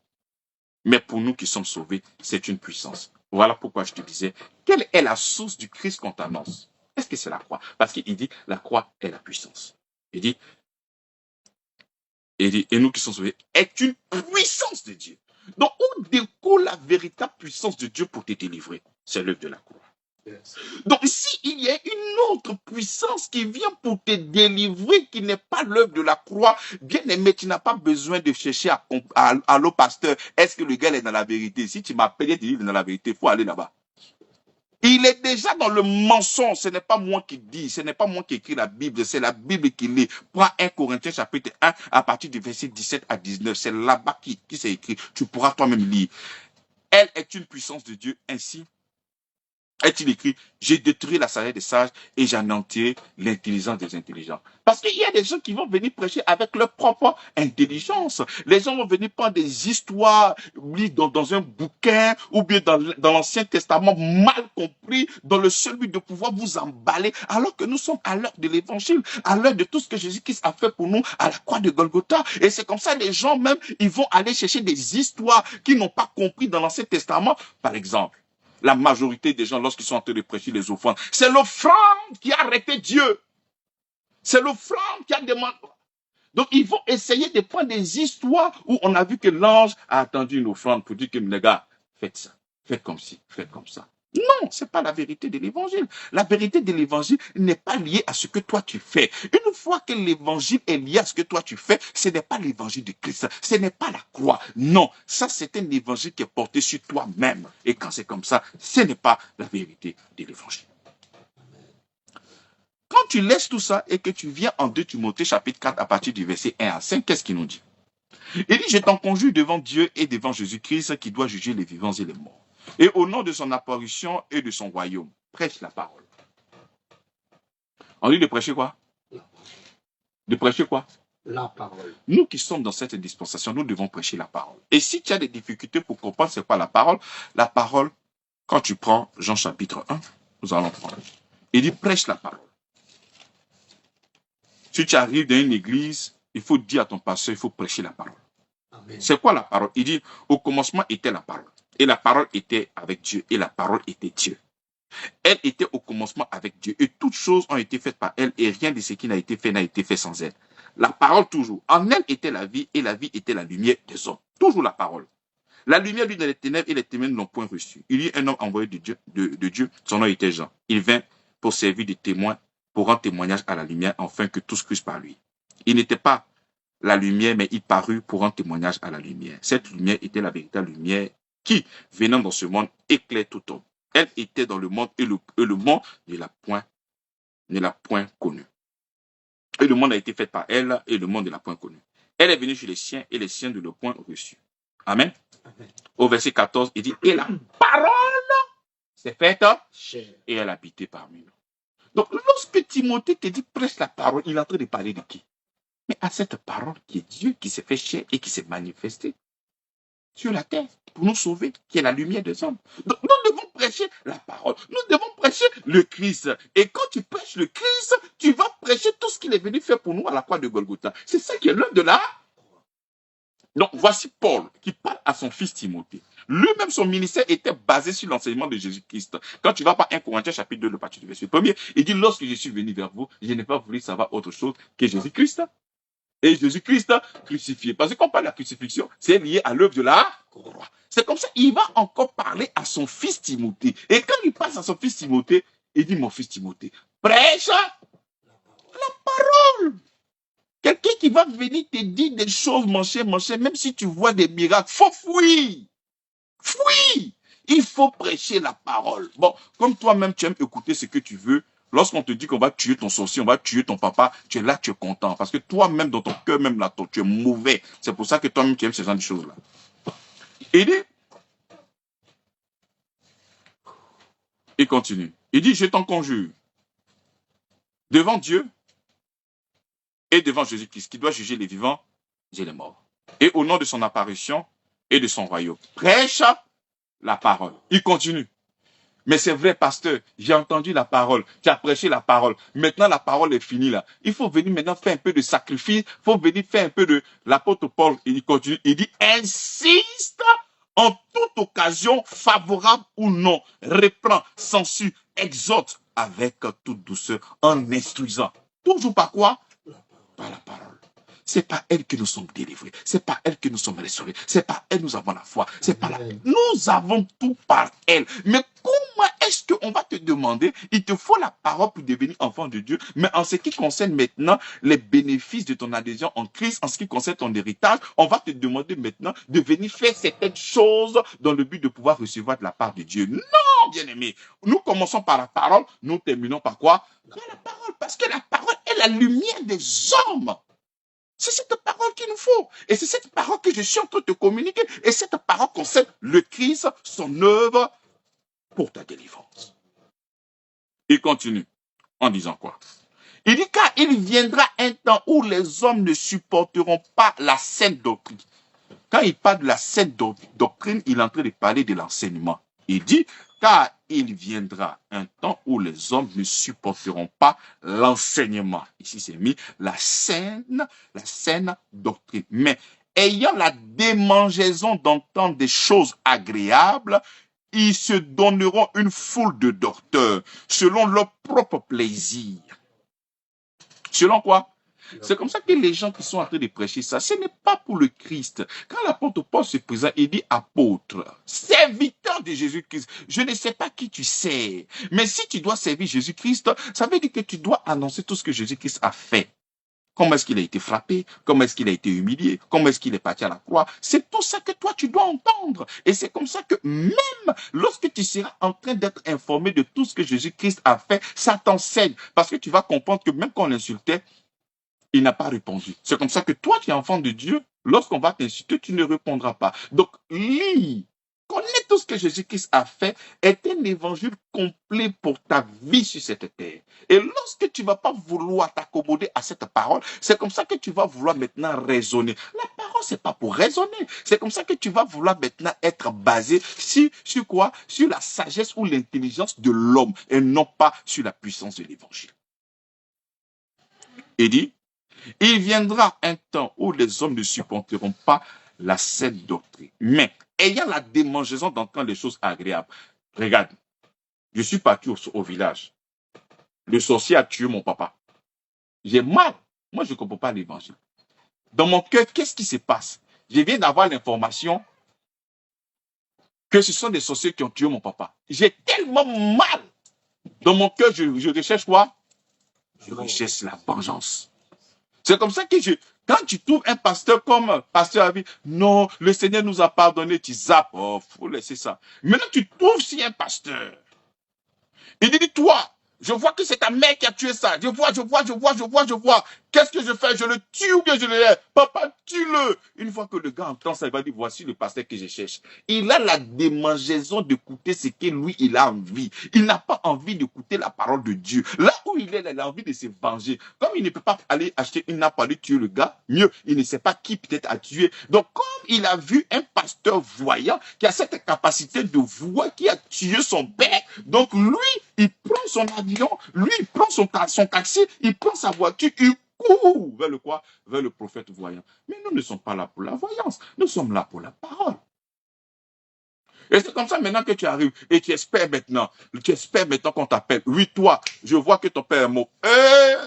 Mais pour nous qui sommes sauvés, c'est une puissance. Voilà pourquoi je te disais, quelle est la source du Christ qu'on t'annonce? Est-ce que c'est la croix? Parce qu'il dit, la croix est la puissance. Il dit, et nous qui sommes sauvés, est une puissance de Dieu. Donc, où découle la véritable puissance de Dieu pour te délivrer? C'est l'œuvre de la croix. Yes. Donc, s'il y a une autre puissance qui vient pour te délivrer, qui n'est pas l'œuvre de la croix, bien aimé, tu n'as pas besoin de chercher à l'eau pasteur, est-ce que le gars est dans la vérité? Si tu m'appelles et tu dis qu'il est dans la vérité, il faut aller là-bas. Il est déjà dans le mensonge. Ce n'est pas moi qui dis, ce n'est pas moi qui écris la Bible, c'est la Bible qui lit. Prends 1 Corinthiens chapitre 1 à partir du verset 17 à 19. C'est là-bas qui s'est écrit. Tu pourras toi-même lire. Elle est une puissance de Dieu, ainsi est-il écrit, j'ai détruit la sagesse des sages et j'anéantirai l'intelligence des intelligents. Parce qu'il y a des gens qui vont venir prêcher avec leur propre intelligence. Les gens vont venir prendre des histoires liées dans un bouquin ou bien dans l'Ancien Testament mal compris, dans le seul but de pouvoir vous emballer, alors que nous sommes à l'heure de l'Évangile, à l'heure de tout ce que Jésus-Christ a fait pour nous à la croix de Golgotha. Et c'est comme ça, les gens même, ils vont aller chercher des histoires qu'ils n'ont pas compris dans l'Ancien Testament. Par exemple, la majorité des gens, lorsqu'ils sont en train de prêcher les offrandes, c'est l'offrande qui a arrêté Dieu. C'est l'offrande qui a demandé. Donc, ils vont essayer de prendre des histoires où on a vu que l'ange a attendu une offrande pour dire que les gars, faites ça, faites comme ci, faites comme ça. Non, c'est pas la vérité de l'évangile. La vérité de l'évangile n'est pas liée à ce que toi tu fais. Une fois que l'évangile est lié à ce que toi tu fais, ce n'est pas l'évangile de Christ. Ce n'est pas la croix. Non, ça c'est un évangile qui est porté sur toi-même. Et quand c'est comme ça, ce n'est pas la vérité de l'évangile. Quand tu laisses tout ça et que tu viens en 2 Timothée chapitre 4 à partir du verset 1 à 5, qu'est-ce qu'il nous dit? Il dit, je t'en conjure devant Dieu et devant Jésus-Christ qui doit juger les vivants et les morts. Et au nom de son apparition et de son royaume, prêche la parole. On dit de prêcher quoi? De prêcher quoi? La parole. Nous qui sommes dans cette dispensation, nous devons prêcher la parole. Et si tu as des difficultés pour comprendre c'est quoi la parole, quand tu prends Jean chapitre 1, nous allons prendre. Il dit prêche la parole. Si tu arrives dans une église, il faut dire à ton pasteur, il faut prêcher la parole. C'est quoi la parole? Il dit, au commencement était la parole. Et la parole était avec Dieu. Et la parole était Dieu. Elle était au commencement avec Dieu. Et toutes choses ont été faites par elle. Et rien de ce qui n'a été fait sans elle. La parole toujours. En elle était la vie. Et la vie était la lumière des hommes. Toujours la parole. La lumière lui dans les ténèbres. Et les ténèbres n'ont point reçu. Il y a un homme envoyé de Dieu. Son nom était Jean. Il vint pour servir de témoin. Pour rendre témoignage à la lumière. Afin que tous crussent par lui. Il n'était pas la lumière, mais il parut pour rendre témoignage à la lumière. Cette lumière était la véritable lumière qui, venant dans ce monde, éclaire tout homme. Elle était dans le monde et le monde ne l'a point connue. Et le monde a été fait par elle et le monde ne l'a point connue. Elle est venue chez les siens et les siens ne l'ont point reçue. Amen. Amen. Au verset 14, il dit, et la parole s'est faite et elle a habité parmi nous. Donc, lorsque Timothée te dit prêche la parole, il est en train de parler de qui? Mais à cette parole qui est Dieu, qui s'est fait chair et qui s'est manifesté sur la terre pour nous sauver, qui est la lumière des hommes. Donc nous devons prêcher la parole. Nous devons prêcher le Christ. Et quand tu prêches le Christ, tu vas prêcher tout ce qu'il est venu faire pour nous à la croix de Golgotha. C'est ça qui est l'œuvre de la... Donc voici Paul qui parle à son fils Timothée. Lui-même, son ministère était basé sur l'enseignement de Jésus-Christ. Quand tu vas par 1 Corinthiens chapitre 2, le partie du verset 1er, il dit, lorsque je suis venu vers vous, je n'ai pas voulu savoir autre chose que Jésus-Christ. Et Jésus-Christ crucifié. Parce que quand on parle de la crucifixion, c'est lié à l'œuvre de la croix. C'est comme ça, il va encore parler à son fils Timothée. Et quand il passe à son fils Timothée, il dit, mon fils Timothée, prêche la parole. Quelqu'un qui va venir te dire des choses, mon cher, même si tu vois des miracles, faut fuir. Fuis. Il faut prêcher la parole. Bon, comme toi-même, tu aimes écouter ce que tu veux, lorsqu'on te dit qu'on va tuer ton sorcier, on va tuer ton papa, tu es là, tu es content. Parce que toi-même, dans ton cœur, même là, tu es mauvais. C'est pour ça que toi-même, tu aimes ce genre de choses-là. Il dit, il continue. Il dit, je t'en conjure, devant Dieu et devant Jésus-Christ, qui doit juger les vivants et les morts. Et au nom de son apparition et de son royaume, prêche la parole. Il continue. Mais c'est vrai, pasteur, j'ai entendu la parole, tu as prêché la parole. Maintenant, la parole est finie là. Il faut venir maintenant faire un peu de sacrifice, il faut venir faire un peu de... L'apôtre Paul, il continue, il dit, insiste en toute occasion, favorable ou non, reprend, censure, exhorte avec toute douceur, en instruisant. Toujours par quoi? Par la parole. C'est par elle que nous sommes délivrés. C'est par elle que nous sommes restaurés. C'est par elle que nous avons la foi. C'est par là. Nous avons tout par elle. Mais comment est-ce qu'on va te demander, il te faut la parole pour devenir enfant de Dieu, mais en ce qui concerne maintenant les bénéfices de ton adhésion en Christ, en ce qui concerne ton héritage, on va te demander maintenant de venir faire certaines choses dans le but de pouvoir recevoir de la part de Dieu. Non, bien-aimés. Nous commençons par la parole, nous terminons par quoi? Par la parole, parce que la parole est la lumière des hommes. C'est cette parole qu'il nous faut. Et c'est cette parole que je suis en train de te communiquer. Et cette parole concerne le Christ, son œuvre pour ta délivrance. Il continue en disant quoi? Il dit, car il viendra un temps où les hommes ne supporteront pas la saine doctrine. Quand il parle de la saine doctrine, il est en train de parler de l'enseignement. Il dit, car il viendra un temps où les hommes ne supporteront pas l'enseignement. Ici, c'est mis la saine doctrine. Mais ayant la démangeaison d'entendre des choses agréables, ils se donneront une foule de docteurs selon leur propre plaisir. Selon quoi? C'est comme ça que les gens qui sont en train de prêcher ça, ce n'est pas pour le Christ. Quand l'apôtre Paul se présente, il dit apôtre, serviteur de Jésus-Christ. Je ne sais pas qui tu sais, mais si tu dois servir Jésus-Christ, ça veut dire que tu dois annoncer tout ce que Jésus-Christ a fait. Comment est-ce qu'il a été frappé? Comment est-ce qu'il a été humilié? Comment est-ce qu'il est parti à la croix? C'est tout ça que toi, tu dois entendre. Et c'est comme ça que même lorsque tu seras en train d'être informé de tout ce que Jésus-Christ a fait, ça t'enseigne. Parce que tu vas comprendre que même quand on l'insultait, il n'a pas répondu. C'est comme ça que toi, tu es enfant de Dieu. Lorsqu'on va t'insulter, tu ne répondras pas. Donc, lis. Connais tout ce que Jésus-Christ a fait est un évangile complet pour ta vie sur cette terre. Et lorsque tu ne vas pas vouloir t'accommoder à cette parole, c'est comme ça que tu vas vouloir maintenant raisonner. La parole, c'est pas pour raisonner. C'est comme ça que tu vas vouloir maintenant être basé sur quoi? Sur la sagesse ou l'intelligence de l'homme et non pas sur la puissance de l'évangile. Il dit, il viendra un temps où les hommes ne supporteront pas la saine doctrine. Mais, ayant la démangeaison d'entendre les choses agréables. Regarde, je suis parti au village. Le sorcier a tué mon papa. J'ai mal. Moi, je ne comprends pas l'évangile. Dans mon cœur, qu'est-ce qui se passe? Je viens d'avoir l'information que ce sont des sorciers qui ont tué mon papa. J'ai tellement mal. Dans mon cœur, je recherche quoi? Je recherche la vengeance. C'est comme ça que quand tu trouves un pasteur comme pasteur Avi, non, le Seigneur nous a pardonné, tu zappes, oh, faut laisser ça. Maintenant, tu trouves si un pasteur. Il dit, toi, je vois que c'est ta mère qui a tué ça. Je vois. Qu'est-ce que je fais? Je le tue ou bien je le laisse? Papa, tue-le. Une fois que le gars entend ça, il va dire, voici le pasteur que je cherche. Il a la démangeaison d'écouter ce que lui, il a envie. Il n'a pas envie d'écouter la parole de Dieu. Là où il a envie de se venger. Comme il ne peut pas aller acheter une nappe pour aller tuer le gars, mieux, il ne sait pas qui peut-être a tué. Donc, comme il a vu un pasteur voyant qui a cette capacité de voir qui a tué son père, donc lui, il prend son avion, lui, il prend son taxi, il prend sa voiture, il court vers le quoi? Vers le prophète voyant. Mais nous ne sommes pas là pour la voyance, nous sommes là pour la parole. Et c'est comme ça maintenant que tu arrives et tu espères maintenant qu'on t'appelle. Oui, toi, je vois que ton père est mort.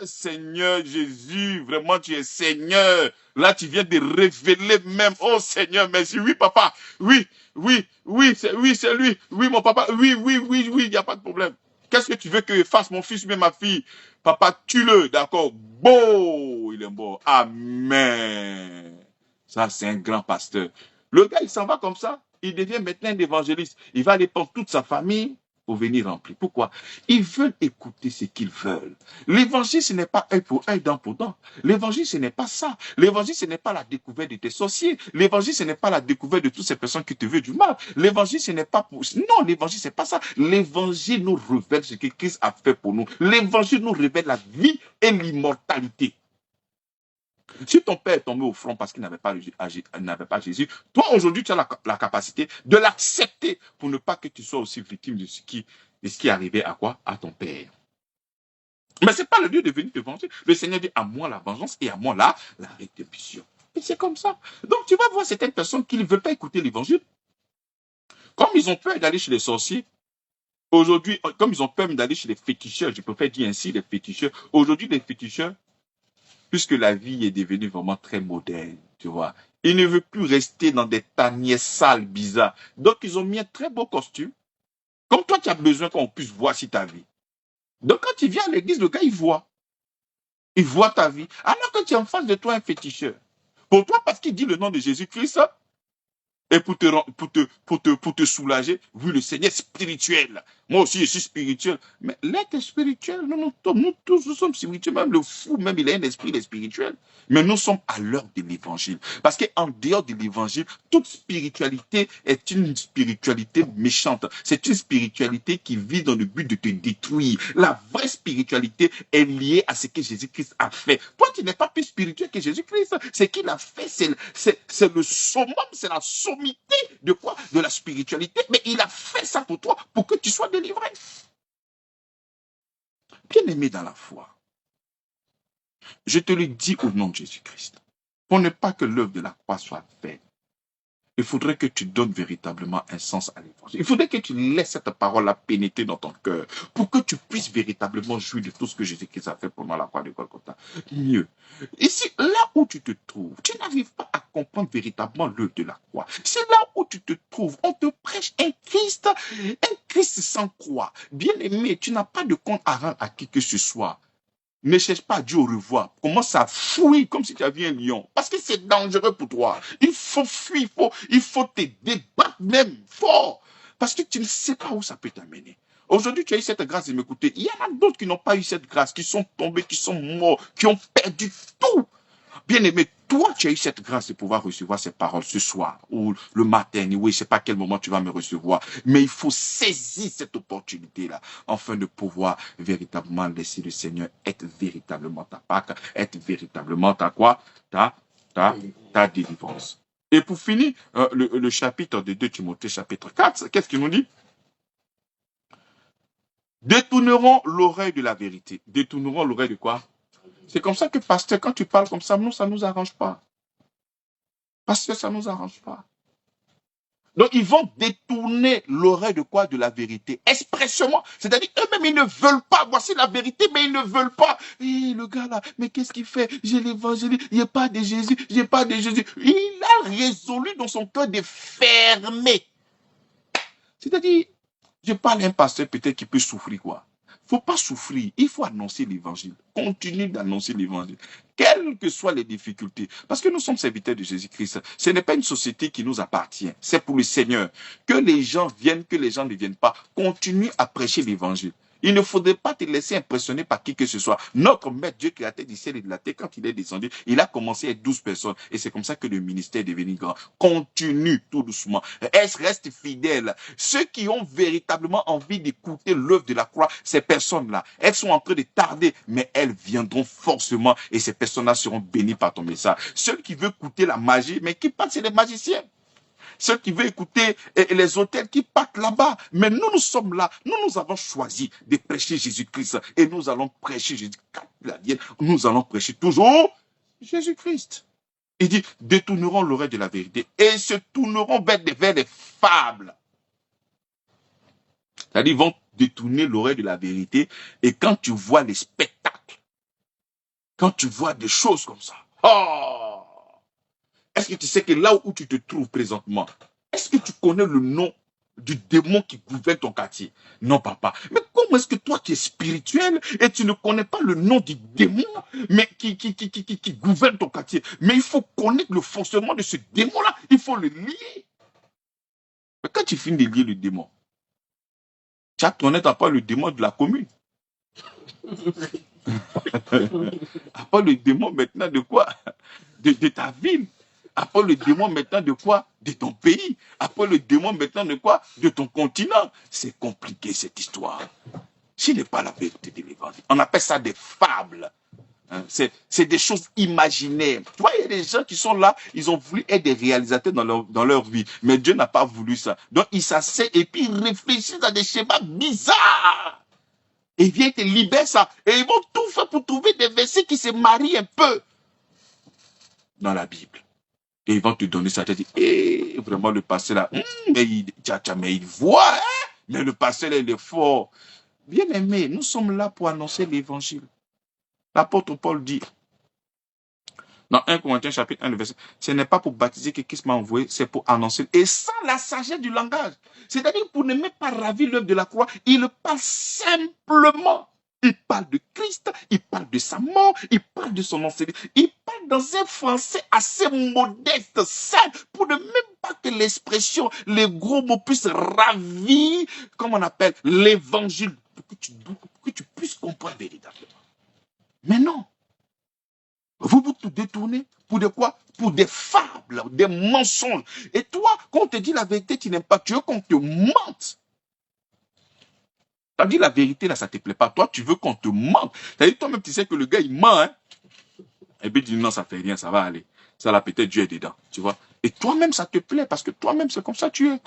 Seigneur Jésus, vraiment tu es Seigneur. Là, tu viens de révéler même. Oh Seigneur, merci. Oui, papa. Oui, c'est lui. Oui, mon papa. Oui, il n'y a pas de problème. Qu'est-ce que tu veux que fasse mon fils ou ma fille? Papa, tue-le, d'accord? Bon, il est mort. Amen. Ça, c'est un grand pasteur. Le gars, il s'en va comme ça. Il devient maintenant un évangéliste. Il va aller prendre toute sa famille pour venir remplir. Pourquoi? Ils veulent écouter ce qu'ils veulent. L'évangile, ce n'est pas œil pour œil, dent pour dent. L'évangile, ce n'est pas ça. L'évangile, ce n'est pas la découverte de tes sorciers. L'évangile, ce n'est pas la découverte de toutes ces personnes qui te veulent du mal. L'évangile, ce n'est pas pour... Non, l'évangile, ce n'est pas ça. L'évangile nous révèle ce que Christ a fait pour nous. L'évangile nous révèle la vie et l'immortalité. Si ton père est tombé au front parce qu'il n'avait pas, Jésus, toi aujourd'hui tu as la capacité de l'accepter pour ne pas que tu sois aussi victime de ce qui est arrivé à quoi? À ton père. Mais ce n'est pas le Dieu de venir te venger. Le Seigneur dit à moi la vengeance et à moi la rétribution. Et c'est comme ça. Donc tu vas voir certaines personnes qui ne veulent pas écouter l'évangile. Comme ils ont peur d'aller chez les sorciers, aujourd'hui, comme ils ont peur d'aller chez les féticheurs, je préfère dire ainsi, les féticheurs. Aujourd'hui, les féticheurs, puisque la vie est devenue vraiment très moderne, tu vois, ils ne veulent plus rester dans des tanières sales, bizarres. Donc, ils ont mis un très beau costume. Comme toi, tu as besoin qu'on puisse voir si ta vie. Donc, quand tu viens à l'église, le gars, il voit. Il voit ta vie. Alors que tu es en face de toi un féticheur. Pour toi, parce qu'il dit le nom de Jésus-Christ, et pour te soulager, vu le Seigneur spirituel. Moi aussi, je suis spirituel. Mais l'être spirituel, nous tous, nous sommes spirituels. Même le fou, même il a un esprit, il est spirituel. Mais nous sommes à l'heure de l'évangile. Parce qu'en dehors de l'évangile, toute spiritualité est une spiritualité méchante. C'est une spiritualité qui vit dans le but de te détruire. La vraie spiritualité est liée à ce que Jésus-Christ a fait. Toi, tu n'es pas plus spirituel que Jésus-Christ. Ce qu'il a fait, c'est le summum, c'est la sommité de quoi? De la spiritualité. Mais il a fait ça pour toi, pour que tu sois délivré. Bien-aimé dans la foi, je te le dis au nom de Jésus-Christ, pour ne pas que l'œuvre de la croix soit faite, il faudrait que tu donnes véritablement un sens à l'évangile. Il faudrait que tu laisses cette parole-là pénétrer dans ton cœur pour que tu puisses véritablement jouir de tout ce que Jésus-Christ a fait pendant la croix de Golgotha. Mieux. Ici, là où tu te trouves, tu n'arrives pas à comprendre véritablement l'œuvre de la croix. C'est là où tu te trouves. On te prêche un Christ sans croix. Bien-aimé, tu n'as pas de compte à rendre à qui que ce soit. Ne cherche pas à dire au revoir. Commence à fuir comme si tu avais un lion. Parce que c'est dangereux pour toi. Il faut fuir, il faut te débattre même fort. Parce que tu ne sais pas où ça peut t'amener. Aujourd'hui, tu as eu cette grâce de m'écouter. Il y en a d'autres qui n'ont pas eu cette grâce, qui sont tombés, qui sont morts, qui ont perdu tout. Bien-aimé, toi, tu as eu cette grâce de pouvoir recevoir ces paroles ce soir ou le matin. Oui, je ne sais pas à quel moment tu vas me recevoir. Mais il faut saisir cette opportunité-là afin de pouvoir véritablement laisser le Seigneur être véritablement ta Pâque, être véritablement ta quoi? Ta délivrance. Et pour finir, le chapitre de 2 Timothée, chapitre 4, qu'est-ce qu'il nous dit? Détourneront l'oreille de la vérité. Détourneront l'oreille de quoi? C'est comme ça que, pasteur, quand tu parles comme ça, nous, ça ne nous arrange pas. Pasteur, ça ne nous arrange pas. Donc, ils vont détourner l'oreille de quoi? De la vérité. Expressément. C'est-à-dire, eux-mêmes, ils ne veulent pas. Voici la vérité, mais ils ne veulent pas. Et le gars là, mais qu'est-ce qu'il fait? J'ai l'évangile, il n'y a pas de Jésus, j'ai pas de Jésus. Il a résolu dans son cœur de fermer. C'est-à-dire, je parle à un pasteur peut-être qui peut souffrir, quoi. Il ne faut pas souffrir, il faut annoncer l'évangile. Continue d'annoncer l'évangile, quelles que soient les difficultés. Parce que nous sommes serviteurs de Jésus-Christ. Ce n'est pas une société qui nous appartient, c'est pour le Seigneur. Que les gens viennent, que les gens ne viennent pas, continue à prêcher l'évangile. Il ne faudrait pas te laisser impressionner par qui que ce soit. Notre Maître Dieu créateur du ciel et de la terre, quand il est descendu, il a commencé avec 12 personnes. Et c'est comme ça que le ministère est devenu grand. Continue tout doucement. Reste fidèle. Ceux qui ont véritablement envie d'écouter l'œuvre de la croix, ces personnes-là, elles sont en train de tarder, mais elles viendront forcément et ces personnes-là seront bénies par ton message. Ceux qui veulent écouter la magie, mais qui partent, c'est les magiciens. Ceux qui veulent écouter les hôtels qui partent là-bas. Mais nous sommes là. Nous avons choisi de prêcher Jésus-Christ. Et nous allons prêcher Jésus-Christ. Nous allons prêcher toujours Jésus-Christ. Il dit, détourneront l'oreille de la vérité et se tourneront vers les fables. C'est-à-dire, ils vont détourner l'oreille de la vérité. Et quand tu vois les spectacles, quand tu vois des choses comme ça, oh! Est-ce que tu sais que là où tu te trouves présentement, est-ce que tu connais le nom du démon qui gouverne ton quartier? Non, papa. Mais comment est-ce que toi, tu es spirituel et tu ne connais pas le nom du démon mais qui gouverne ton quartier? Mais il faut connaître le fonctionnement de ce démon-là. Il faut le lier. Mais quand tu finis de lier le démon, tu as connaître à part le démon de la commune. À part le démon maintenant de quoi? De ta ville. Après le démon maintenant de quoi? De ton pays. Après le démon maintenant de quoi? De ton continent. C'est compliqué cette histoire. Ce n'est pas la vérité de l'évangile. On appelle ça des fables. Hein, c'est des choses imaginaires. Tu vois, il y a des gens qui sont là, ils ont voulu être des réalisateurs dans leur vie, mais Dieu n'a pas voulu ça. Donc, ils s'asseyent et puis ils réfléchissent à des schémas bizarres. Et viennent te libérer ça. Et ils vont tout faire pour trouver des versets qui se marient un peu dans la Bible. Et ils vont te donner ça. Tu te dis, eh, vraiment, le pasteur là, mais il voit, hein? Mais le pasteur là, il est fort. Bien aimé, nous sommes là pour annoncer l'évangile. L'apôtre Paul dit, dans 1 Corinthiens chapitre 1, le verset, ce n'est pas pour baptiser que Christ m'a envoyé, c'est pour annoncer. Et sans la sagesse du langage, c'est-à-dire pour ne même pas ravir l'œuvre de la croix, il parle simplement. Il parle de Christ, il parle de sa mort, il parle de son enseignement. Il parle dans un français assez modeste, simple, pour ne même pas que l'expression, les gros mots puissent ravir, comme on appelle, l'évangile, pour que tu puisses comprendre véritablement. Mais non. Vous tout détournez pour de quoi? Pour des fables, des mensonges. Et toi, quand on te dit la vérité, tu n'aimes pas, tu veux qu'on te mente. Tu as dit la vérité, là, ça ne te plaît pas. Toi, tu veux qu'on te mente. C'est-à-dire, toi-même, tu sais que le gars, il ment, hein. Et puis, il dit, non, ça ne fait rien, ça va aller. Ça, là, peut-être Dieu est dedans, tu vois. Et toi-même, ça te plaît, parce que toi-même, c'est comme ça que tu es.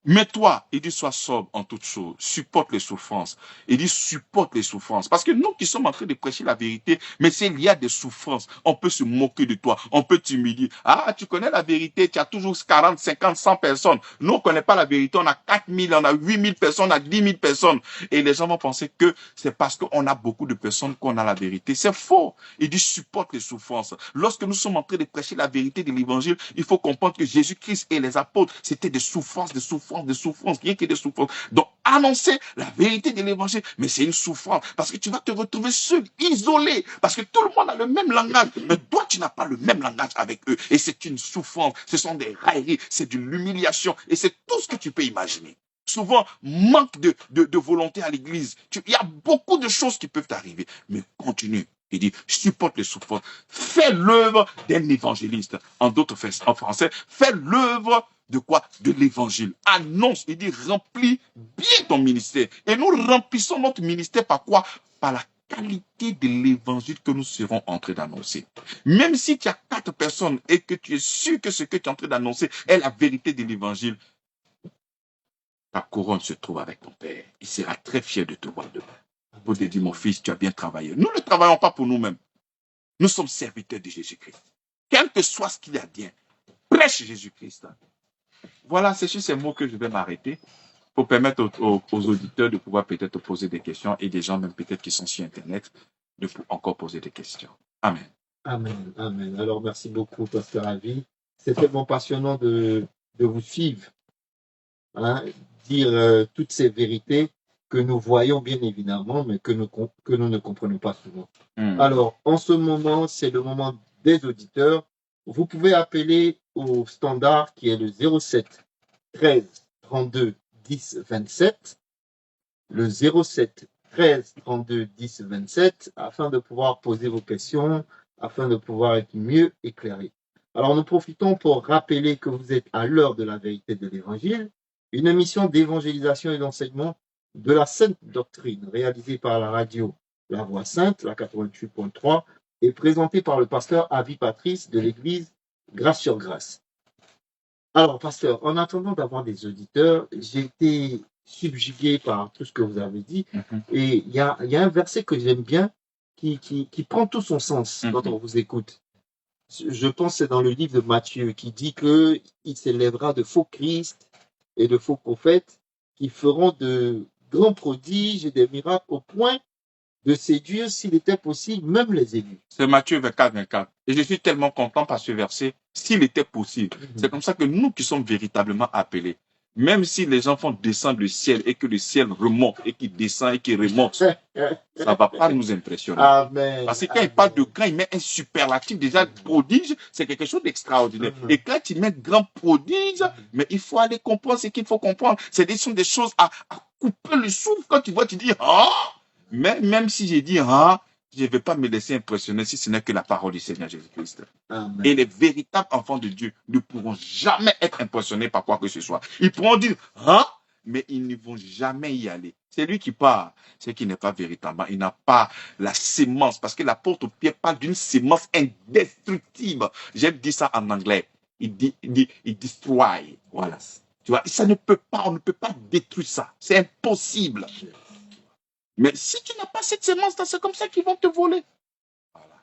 Mais toi, il dit, sois sobre en toutes choses, supporte les souffrances. Il dit, supporte les souffrances. Parce que nous qui sommes en train de prêcher la vérité, mais s'il y a des souffrances, on peut se moquer de toi, on peut t'humilier. Ah, tu connais la vérité, tu as toujours 40, 50, 100 personnes. Nous, on ne connaît pas la vérité, on a 4000, on a 8000 personnes, on a 10 000 personnes. Et les gens vont penser que c'est parce qu'on a beaucoup de personnes qu'on a la vérité. C'est faux. Il dit, supporte les souffrances. Lorsque nous sommes en train de prêcher la vérité de l'évangile, il faut comprendre que Jésus-Christ et les apôtres, c'était des souffrances, rien que des souffrances. Donc, annoncer la vérité de l'évangile, mais c'est une souffrance, parce que tu vas te retrouver seul, isolé, parce que tout le monde a le même langage, mais toi, tu n'as pas le même langage avec eux, et c'est une souffrance, ce sont des railleries, c'est de l'humiliation, et c'est tout ce que tu peux imaginer. Souvent, manque de volonté à l'église. Il y a beaucoup de choses qui peuvent t'arriver, mais continue. Il dit, supporte les souffrances, fais l'œuvre d'un évangéliste. En d'autres, en français, fais l'œuvre de quoi? De l'évangile. Annonce, il dit, remplis bien ton ministère. Et nous remplissons notre ministère par quoi? Par la qualité de l'évangile que nous serons en train d'annoncer. Même si tu as 4 personnes et que tu es sûr que ce que tu es en train d'annoncer est la vérité de l'évangile, ta couronne se trouve avec ton Père. Il sera très fier de te voir demain. Pour te dire, mon fils, tu as bien travaillé. Nous ne travaillons pas pour nous-mêmes. Nous sommes serviteurs de Jésus-Christ. Quel que soit ce qu'il y a bien, prêche Jésus-Christ. Voilà, c'est sur ces mots que je vais m'arrêter pour permettre aux auditeurs de pouvoir peut-être poser des questions et des gens même peut-être qui sont sur Internet de encore poser des questions. Amen. Amen, amen. Alors, merci beaucoup, Pasteur Avi. C'est tellement passionnant de vous suivre, hein, dire toutes ces vérités que nous voyons bien évidemment, mais que nous ne comprenons pas souvent. Alors, en ce moment, c'est le moment des auditeurs. Vous pouvez appeler au standard qui est le 07 13 32 10 27, le 07 13 32 10 27, afin de pouvoir poser vos questions, afin de pouvoir être mieux éclairés. Alors, nous profitons pour rappeler que vous êtes à l'heure de la vérité de l'Évangile, une émission d'évangélisation et d'enseignement de la Sainte Doctrine, réalisée par la radio La Voix Sainte, la 88.3, et présentée par le pasteur Avi Patrice de l'église Grâce sur Grâce. Alors, pasteur, en attendant d'avoir des auditeurs, j'ai été subjugué par tout ce que vous avez dit, et il y a un verset que j'aime bien qui prend tout son sens quand on vous écoute. Je pense que c'est dans le livre de Matthieu qui dit qu'il s'élèvera de faux Christ et de faux prophètes qui feront de grands prodiges et des miracles au point de séduire, s'il était possible, même les élus. C'est Matthieu 24, 24. Et je suis tellement content par ce verset, s'il était possible. C'est comme ça que nous qui sommes véritablement appelés, même si les enfants descendent du ciel et que le ciel remonte et qu'il descend et qu'il remonte, ça ne va pas nous impressionner. Amen. Parce que quand il parle de grand, il met un superlatif. Déjà, prodige, c'est quelque chose d'extraordinaire. Et quand il met grand prodige, mais il faut aller comprendre ce qu'il faut comprendre. Sont des choses à couper le souffle. Quand tu vois, tu dis, ah! Mais même si j'ai dit, ah, je ne vais pas me laisser impressionner si ce n'est que la parole du Seigneur Jésus-Christ. Et les véritables enfants de Dieu ne pourront jamais être impressionnés par quoi que ce soit. Ils pourront dire, ah, mais ils ne vont jamais y aller. C'est lui qui part. C'est qu'il n'est pas véritablement. Il n'a pas la sémence. Parce que l'apôtre Pierre parle d'une sémence indestructible. J'aime dire ça en anglais. Il destroy. Voilà. Tu vois, ça ne peut pas, on ne peut pas détruire ça. C'est impossible. Mais si tu n'as pas cette sémence-là, c'est comme ça qu'ils vont te voler. Voilà.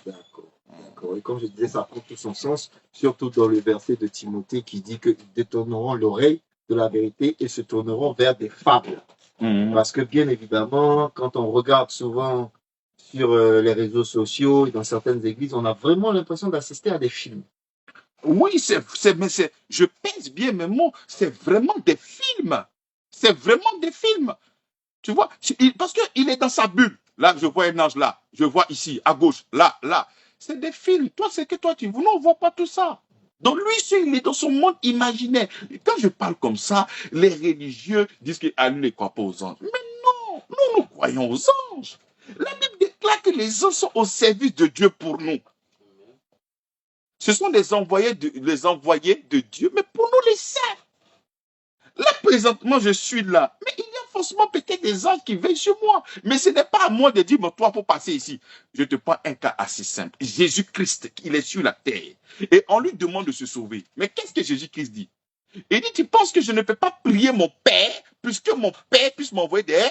D'accord. D'accord. Et comme je disais, ça prend tout son sens, surtout dans le verset de Timothée qui dit qu'ils détourneront l'oreille de la vérité et se tourneront vers des fables. Parce que bien évidemment, quand on regarde souvent sur les réseaux sociaux et dans certaines églises, on a vraiment l'impression d'assister à des films. Oui, je pèse bien mes mots, c'est vraiment des films. C'est vraiment des films. Tu vois, parce qu'il est dans sa bulle. Là, je vois un ange là, je vois ici, à gauche, là, là. C'est des films. Toi, c'est que toi, nous, on ne voit pas tout ça. Donc, lui, il est dans son monde imaginaire. Quand je parle comme ça, les religieux disent qu'ils ne croient pas aux anges. Mais non, nous croyons aux anges. La Bible déclare que les anges sont au service de Dieu pour nous. Ce sont les envoyés de Dieu, mais pour nous les saints. Là, présentement, je suis là. Mais il y a forcément peut-être des anges qui veillent sur moi. Mais ce n'est pas à moi de dire, mais toi, pour passer ici. Je te prends un cas assez simple. Jésus-Christ, il est sur la terre. Et on lui demande de se sauver. Mais qu'est-ce que Jésus-Christ dit? Il dit, tu penses que je ne peux pas prier mon Père, puisque mon Père puisse m'envoyer des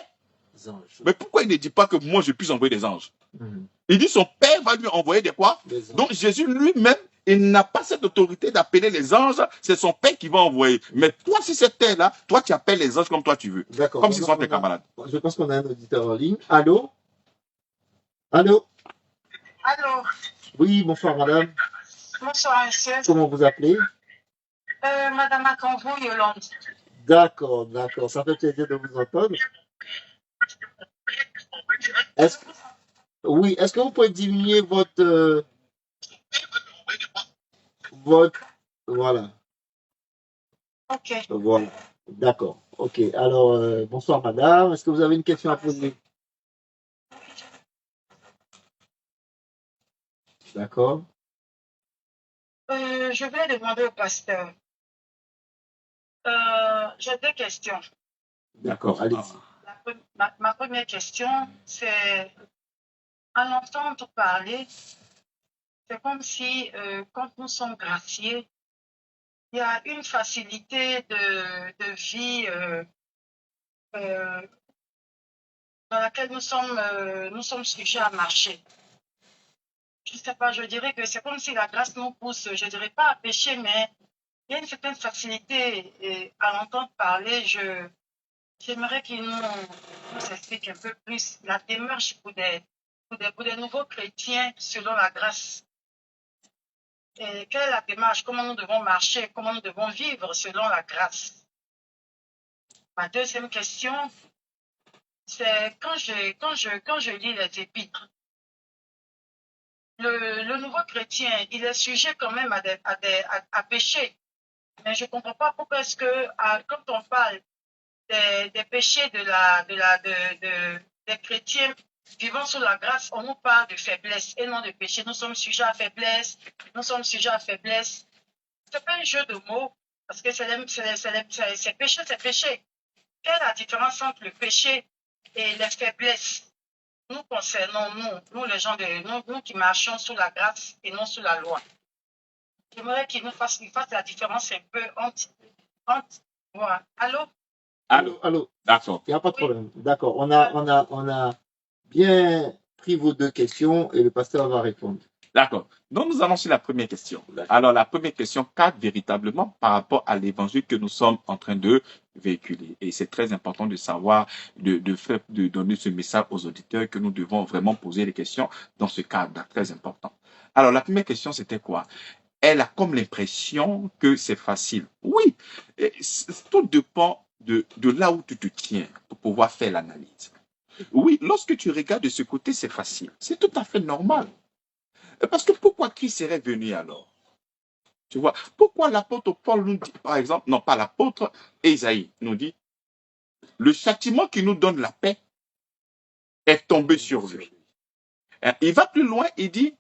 anges. Mais pourquoi il ne dit pas que moi, je puisse envoyer des anges? Il dit, son Père va lui envoyer des quoi? Donc, Jésus lui-même, il n'a pas cette autorité d'appeler les anges, c'est son Père qui va envoyer. Mais toi, si c'est terre-là, toi, tu appelles les anges comme toi tu veux. D'accord. Comme s'ils sont tes camarades. Je pense qu'on a un auditeur en ligne. Allô? Allô? Allô? Oui, bonsoir, madame. Bonsoir, monsieur. Comment vous appelez? Madame Akanvo, Yolande. D'accord, d'accord. Ça fait plaisir de vous entendre. Oui, est-ce que vous pouvez diminuer votre... Voilà. Ok. Voilà. D'accord. Ok. Alors, bonsoir, madame. Est-ce que vous avez une question à poser? D'accord. Je vais demander au pasteur. J'ai deux questions. D'accord, allez-y. Ma première question, c'est à l'entendre parler, c'est comme si quand nous sommes graciés, il y a une facilité de vie dans laquelle nous sommes sujets à marcher. Je ne sais pas, je dirais que c'est comme si la grâce nous pousse, je ne dirais pas à pécher, mais il y a une certaine facilité et à l'entendre parler, j'aimerais qu'il nous explique un peu plus la démarche pour des nouveaux chrétiens selon la grâce. Et quelle est la démarche, comment nous devons marcher, comment nous devons vivre selon la grâce. Ma deuxième question, c'est quand je lis les épîtres, le nouveau chrétien, il est sujet quand même à pécher. Mais je ne comprends pas pourquoi est-ce que quand on parle des péchés des chrétiens vivant sous la grâce, on nous parle de faiblesse et non de péché. Nous sommes sujets à faiblesse. C'est pas un jeu de mots, parce que c'est péché, c'est péché. Quelle est la différence entre le péché et les faiblesses nous concernons, nous les gens nous qui marchons sous la grâce et non sous la loi? J'aimerais qu'il fasse la différence un peu entre voilà. Allô. D'accord. Il n'y a pas de problème. D'accord. On a bien pris vos deux questions et le pasteur va répondre. D'accord. Donc, nous allons sur la première question. Alors, la première question cadre véritablement par rapport à l'évangile que nous sommes en train de véhiculer. Et c'est très important de savoir, de donner ce message aux auditeurs que nous devons vraiment poser les questions dans ce cadre très important. Alors, la première question, c'était quoi? Elle a comme l'impression que c'est facile. Oui, tout dépend de là où tu te tiens pour pouvoir faire l'analyse. Oui, lorsque tu regardes de ce côté, c'est facile. C'est tout à fait normal. Parce que pourquoi Christ serait venu alors? Tu vois, pourquoi l'apôtre Paul nous dit, par exemple, non pas l'apôtre, Ésaïe nous dit, le châtiment qui nous donne la paix est tombé sur lui. Il va plus loin, il dit,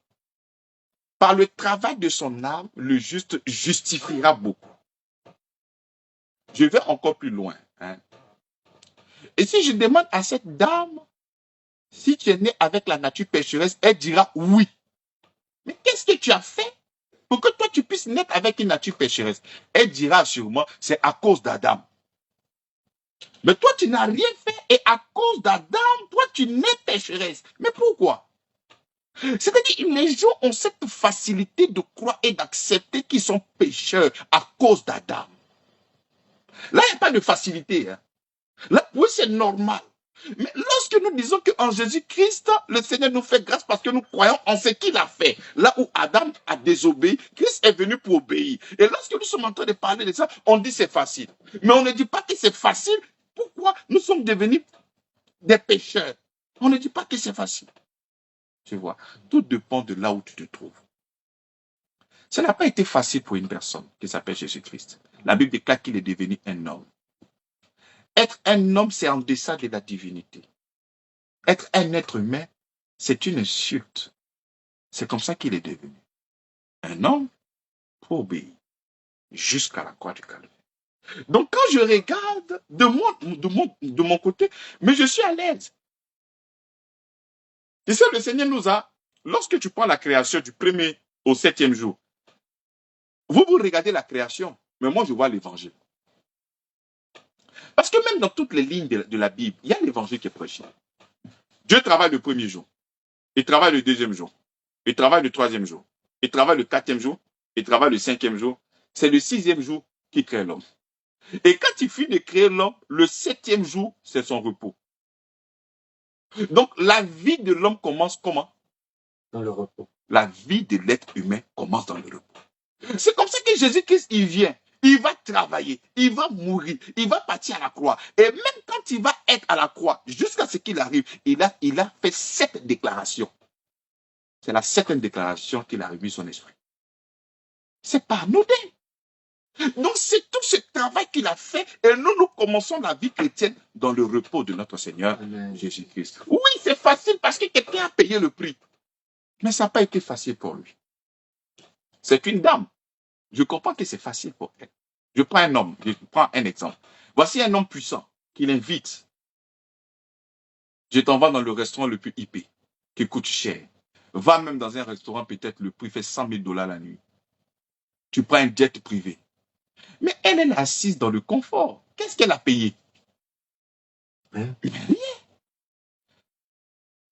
par le travail de son âme, le juste justifiera beaucoup. Je vais encore plus loin. Et si je demande à cette dame, si tu es né avec la nature pécheresse, elle dira oui. Mais qu'est-ce que tu as fait pour que toi tu puisses naître avec une nature pécheresse? Elle dira sûrement, c'est à cause d'Adam. Mais toi, tu n'as rien fait et à cause d'Adam, toi, tu nais pécheresse. Mais pourquoi? C'est-à-dire que les gens ont cette facilité de croire et d'accepter qu'ils sont pécheurs à cause d'Adam. Là, il n'y a pas de facilité. Hein. Là, oui, c'est normal. Mais lorsque nous disons qu'en Jésus-Christ, le Seigneur nous fait grâce parce que nous croyons en ce qu'il a fait, là où Adam a désobéi, Christ est venu pour obéir. Et lorsque nous sommes en train de parler de ça, on dit c'est facile. Mais on ne dit pas que c'est facile. Pourquoi nous sommes devenus des pécheurs? On ne dit pas que c'est facile. Tu vois, tout dépend de là où tu te trouves. Ça n'a pas été facile pour une personne qui s'appelle Jésus-Christ. La Bible déclare qu'il est devenu un homme. Être un homme, c'est en deçà de la divinité. Être un être humain, c'est une insulte. C'est comme ça qu'il est devenu un homme pour obéir jusqu'à la croix du Calvaire. Donc quand je regarde de mon côté, mais je suis à l'aise. Tu sais, le Seigneur nous a, lorsque tu prends la création du 1er au 7e jour, vous regardez la création, mais moi je vois l'évangile. Parce que même dans toutes les lignes de la Bible, il y a l'évangile qui est prêché. Dieu travaille le 1er jour, il travaille le 2e jour, il travaille le 3e jour, il travaille le 4e jour, il travaille le 5e jour. C'est le 6e jour qu'il crée l'homme. Et quand il finit de créer l'homme, le 7e jour, c'est son repos. Donc la vie de l'homme commence comment? Dans le repos. La vie de l'être humain commence dans le repos. C'est comme ça que Jésus-Christ, il vient. Il va travailler, il va mourir, il va partir à la croix. Et même quand il va être à la croix, jusqu'à ce qu'il arrive, il a fait 7 déclarations. C'est la 7e déclaration qu'il a remis son esprit. C'est pas anodin. Donc c'est tout ce travail qu'il a fait et nous commençons la vie chrétienne dans le repos de notre Seigneur Jésus-Christ. Oui, c'est facile parce que quelqu'un a payé le prix. Mais ça n'a pas été facile pour lui. C'est une dame. Je comprends que c'est facile pour elle. Je prends un homme, je prends un exemple. Voici un homme puissant qui l'invite. Je t'envoie dans le restaurant le plus hippé, qui coûte cher. Va même dans un restaurant, peut-être le prix fait $100,000 la nuit. Tu prends un jet privé. Mais elle est assise dans le confort. Qu'est-ce qu'elle a payé? Rien.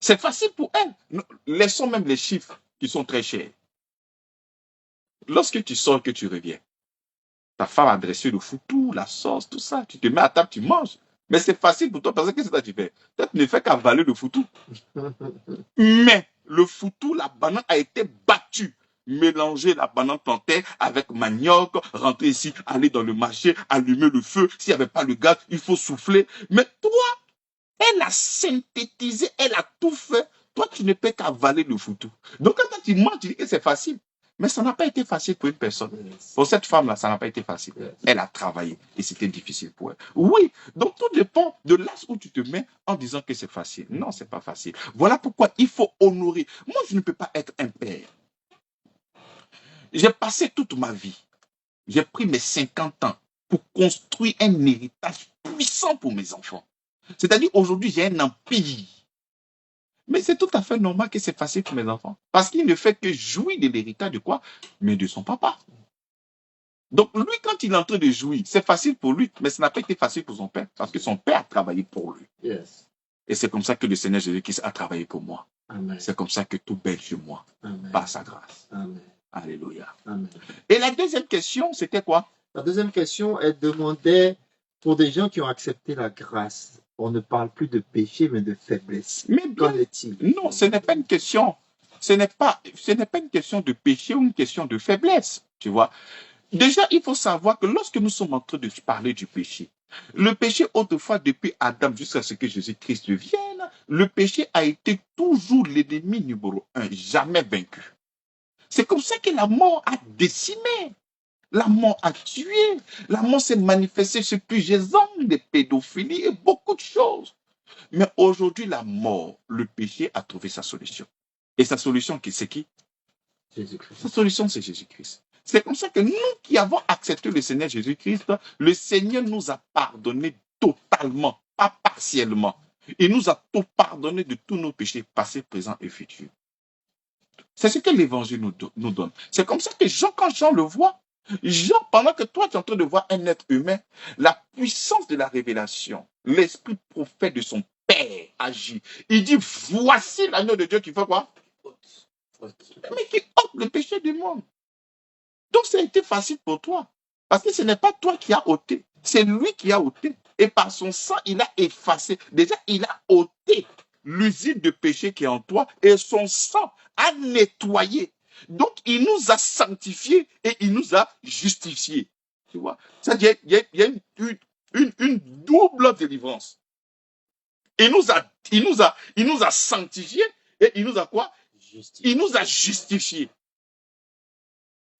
C'est facile pour elle. Laissons même les chiffres qui sont très chers. Lorsque tu sors, que tu reviens, ta femme a dressé le foutou, la sauce, tout ça. Tu te mets à table, tu manges. Mais c'est facile pour toi parce que c'est ça que tu fais. Toi, tu ne fais qu'avaler le foutou. Mais le foutou, la banane a été battue. Mélanger la banane plantaine avec manioc, rentrer ici, aller dans le marché, allumer le feu. S'il n'y avait pas le gaz, il faut souffler. Mais toi, elle a synthétisé, elle a tout fait. Toi, tu ne peux qu'avaler le foutou. Donc, quand tu manges, tu dis que c'est facile. Mais ça n'a pas été facile pour une personne. Pour cette femme-là, ça n'a pas été facile. Elle a travaillé et c'était difficile pour elle. Oui, donc tout dépend de l'âge où tu te mets en disant que c'est facile. Non, c'est pas facile. Voilà pourquoi il faut honorer. Moi, je ne peux pas être un père. J'ai passé toute ma vie. J'ai pris mes 50 ans pour construire un héritage puissant pour mes enfants. C'est-à-dire, aujourd'hui, j'ai un empire. Mais c'est tout à fait normal que c'est facile pour mes enfants. Parce qu'il ne fait que jouir de l'héritage de quoi? Mais de son papa. Donc lui, quand il est en train de jouir, c'est facile pour lui, mais ça n'a pas été facile pour son père. Parce que son père a travaillé pour lui. Yes. Et c'est comme ça que le Seigneur Jésus-Christ a travaillé pour moi. Amen. C'est comme ça que tout baigne chez moi. Amen. Par sa grâce. Amen. Alléluia. Amen. Et la deuxième question, c'était quoi? La deuxième question, elle demandait pour des gens qui ont accepté la grâce. On ne parle plus de péché, mais de faiblesse. Mais bien, qu'en est-il? non, ce n'est pas une question. Ce n'est pas une question de péché ou une question de faiblesse. Tu vois. Déjà, il faut savoir que lorsque nous sommes en train de parler du péché, le péché autrefois, depuis Adam jusqu'à ce que Jésus-Christ vienne, le péché a été toujours l'ennemi numéro 1, jamais vaincu. C'est comme ça que la mort a décimé. La mort a tué. La mort s'est manifestée sur plusieurs angles, des pédophilies et beaucoup de choses. Mais aujourd'hui, la mort, le péché a trouvé sa solution. Et sa solution, c'est qui? Jésus-Christ. Sa solution, c'est Jésus-Christ. C'est comme ça que nous qui avons accepté le Seigneur Jésus-Christ, le Seigneur nous a pardonné totalement pas partiellement. Il nous a tout pardonné de tous nos péchés, passés, présents et futurs. C'est ce que l'évangile nous donne. C'est comme ça que Jean, quand Jean le voit, Jean, pendant que toi, tu es en train de voir un être humain, la puissance de la révélation, l'esprit prophète de son Père agit. Il dit, voici l'agneau de Dieu qui fait quoi? Mais qui ôte le péché du monde. Donc, ça a été facile pour toi. Parce que ce n'est pas toi qui as ôté, c'est lui qui a ôté. Et par son sang, il a effacé. Déjà, il a ôté l'usine de péché qui est en toi et son sang a nettoyé. Donc, il nous a sanctifiés et il nous a justifiés. Tu vois? C'est-à-dire, il y a une double délivrance. Il nous a sanctifiés et il nous a quoi? Il nous a justifiés.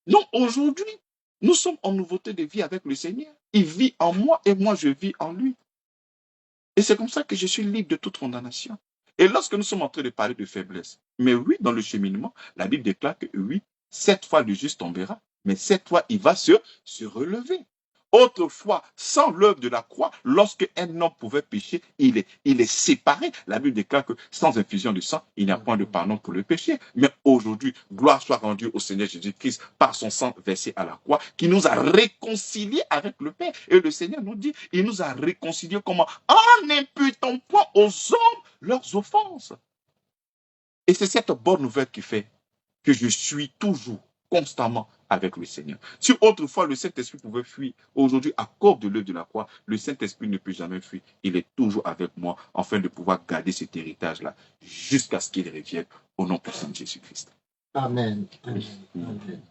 Donc, aujourd'hui, nous sommes en nouveauté de vie avec le Seigneur. Il vit en moi et moi, je vis en lui. Et c'est comme ça que je suis libre de toute condamnation. Et lorsque nous sommes en train de parler de faiblesse, mais oui, dans le cheminement, la Bible déclare que oui, 7 fois le juste tombera, mais 7 fois il va se relever. Autrefois, sans l'œuvre de la croix, lorsque un homme pouvait pécher, il est séparé. La Bible déclare que sans infusion de sang, il n'y a point de pardon pour le péché. Mais aujourd'hui, gloire soit rendue au Seigneur Jésus-Christ par son sang versé à la croix, qui nous a réconciliés avec le Père. Et le Seigneur nous dit, il nous a réconciliés comment? En n'imputant point aux hommes leurs offenses. Et c'est cette bonne nouvelle qui fait que je suis toujours, constamment avec le Seigneur. Si autrefois le Saint-Esprit pouvait fuir, aujourd'hui, à cause de l'œuvre de la croix, le Saint-Esprit ne peut jamais fuir. Il est toujours avec moi, afin de pouvoir garder cet héritage-là, jusqu'à ce qu'il revienne au nom puissant de Jésus-Christ. Amen. Amen. Amen.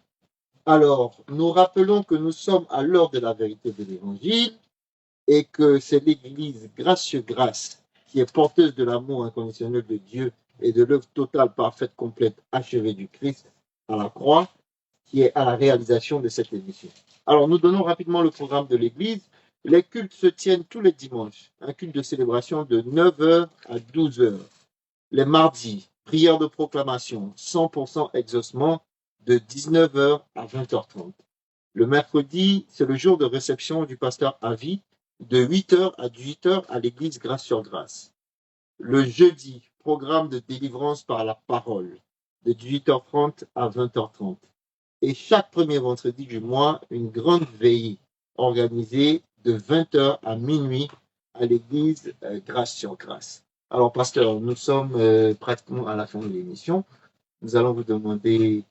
Alors, nous rappelons que nous sommes à l'heure de la vérité de l'Évangile et que c'est l'Église Grâce qui est porteuse de l'amour inconditionnel de Dieu et de l'œuvre totale, parfaite, complète, achevée du Christ à la croix, qui est à la réalisation de cette émission. Alors, nous donnons rapidement le programme de l'Église. Les cultes se tiennent tous les dimanches. Un culte de célébration de 9h à 12h. Les mardis, prière de proclamation, 100% exaucement, de 19h à 20h30. Le mercredi, c'est le jour de réception du pasteur Avi, de 8h à 18h à l'église Grâce sur Grâce. Le jeudi, programme de délivrance par la parole, de 18h30 à 20h30. Et chaque premier vendredi du mois, une grande veillée organisée de 20h à minuit à l'église Grâce sur Grâce. Alors, pasteur, nous sommes pratiquement à la fin de l'émission. Nous allons vous demander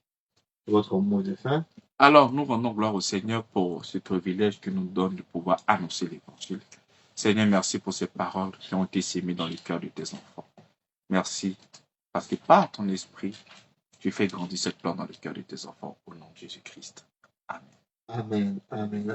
votre mot de fin. Alors, nous rendons gloire au Seigneur pour ce privilège qu'il nous donne de pouvoir annoncer l'Évangile. Seigneur, merci pour ces paroles qui ont été sémées dans le cœur de tes enfants. Merci, parce que par ton esprit, tu fais grandir cette plante dans le cœur de tes enfants au nom de Jésus-Christ. Amen. Amen. Amen.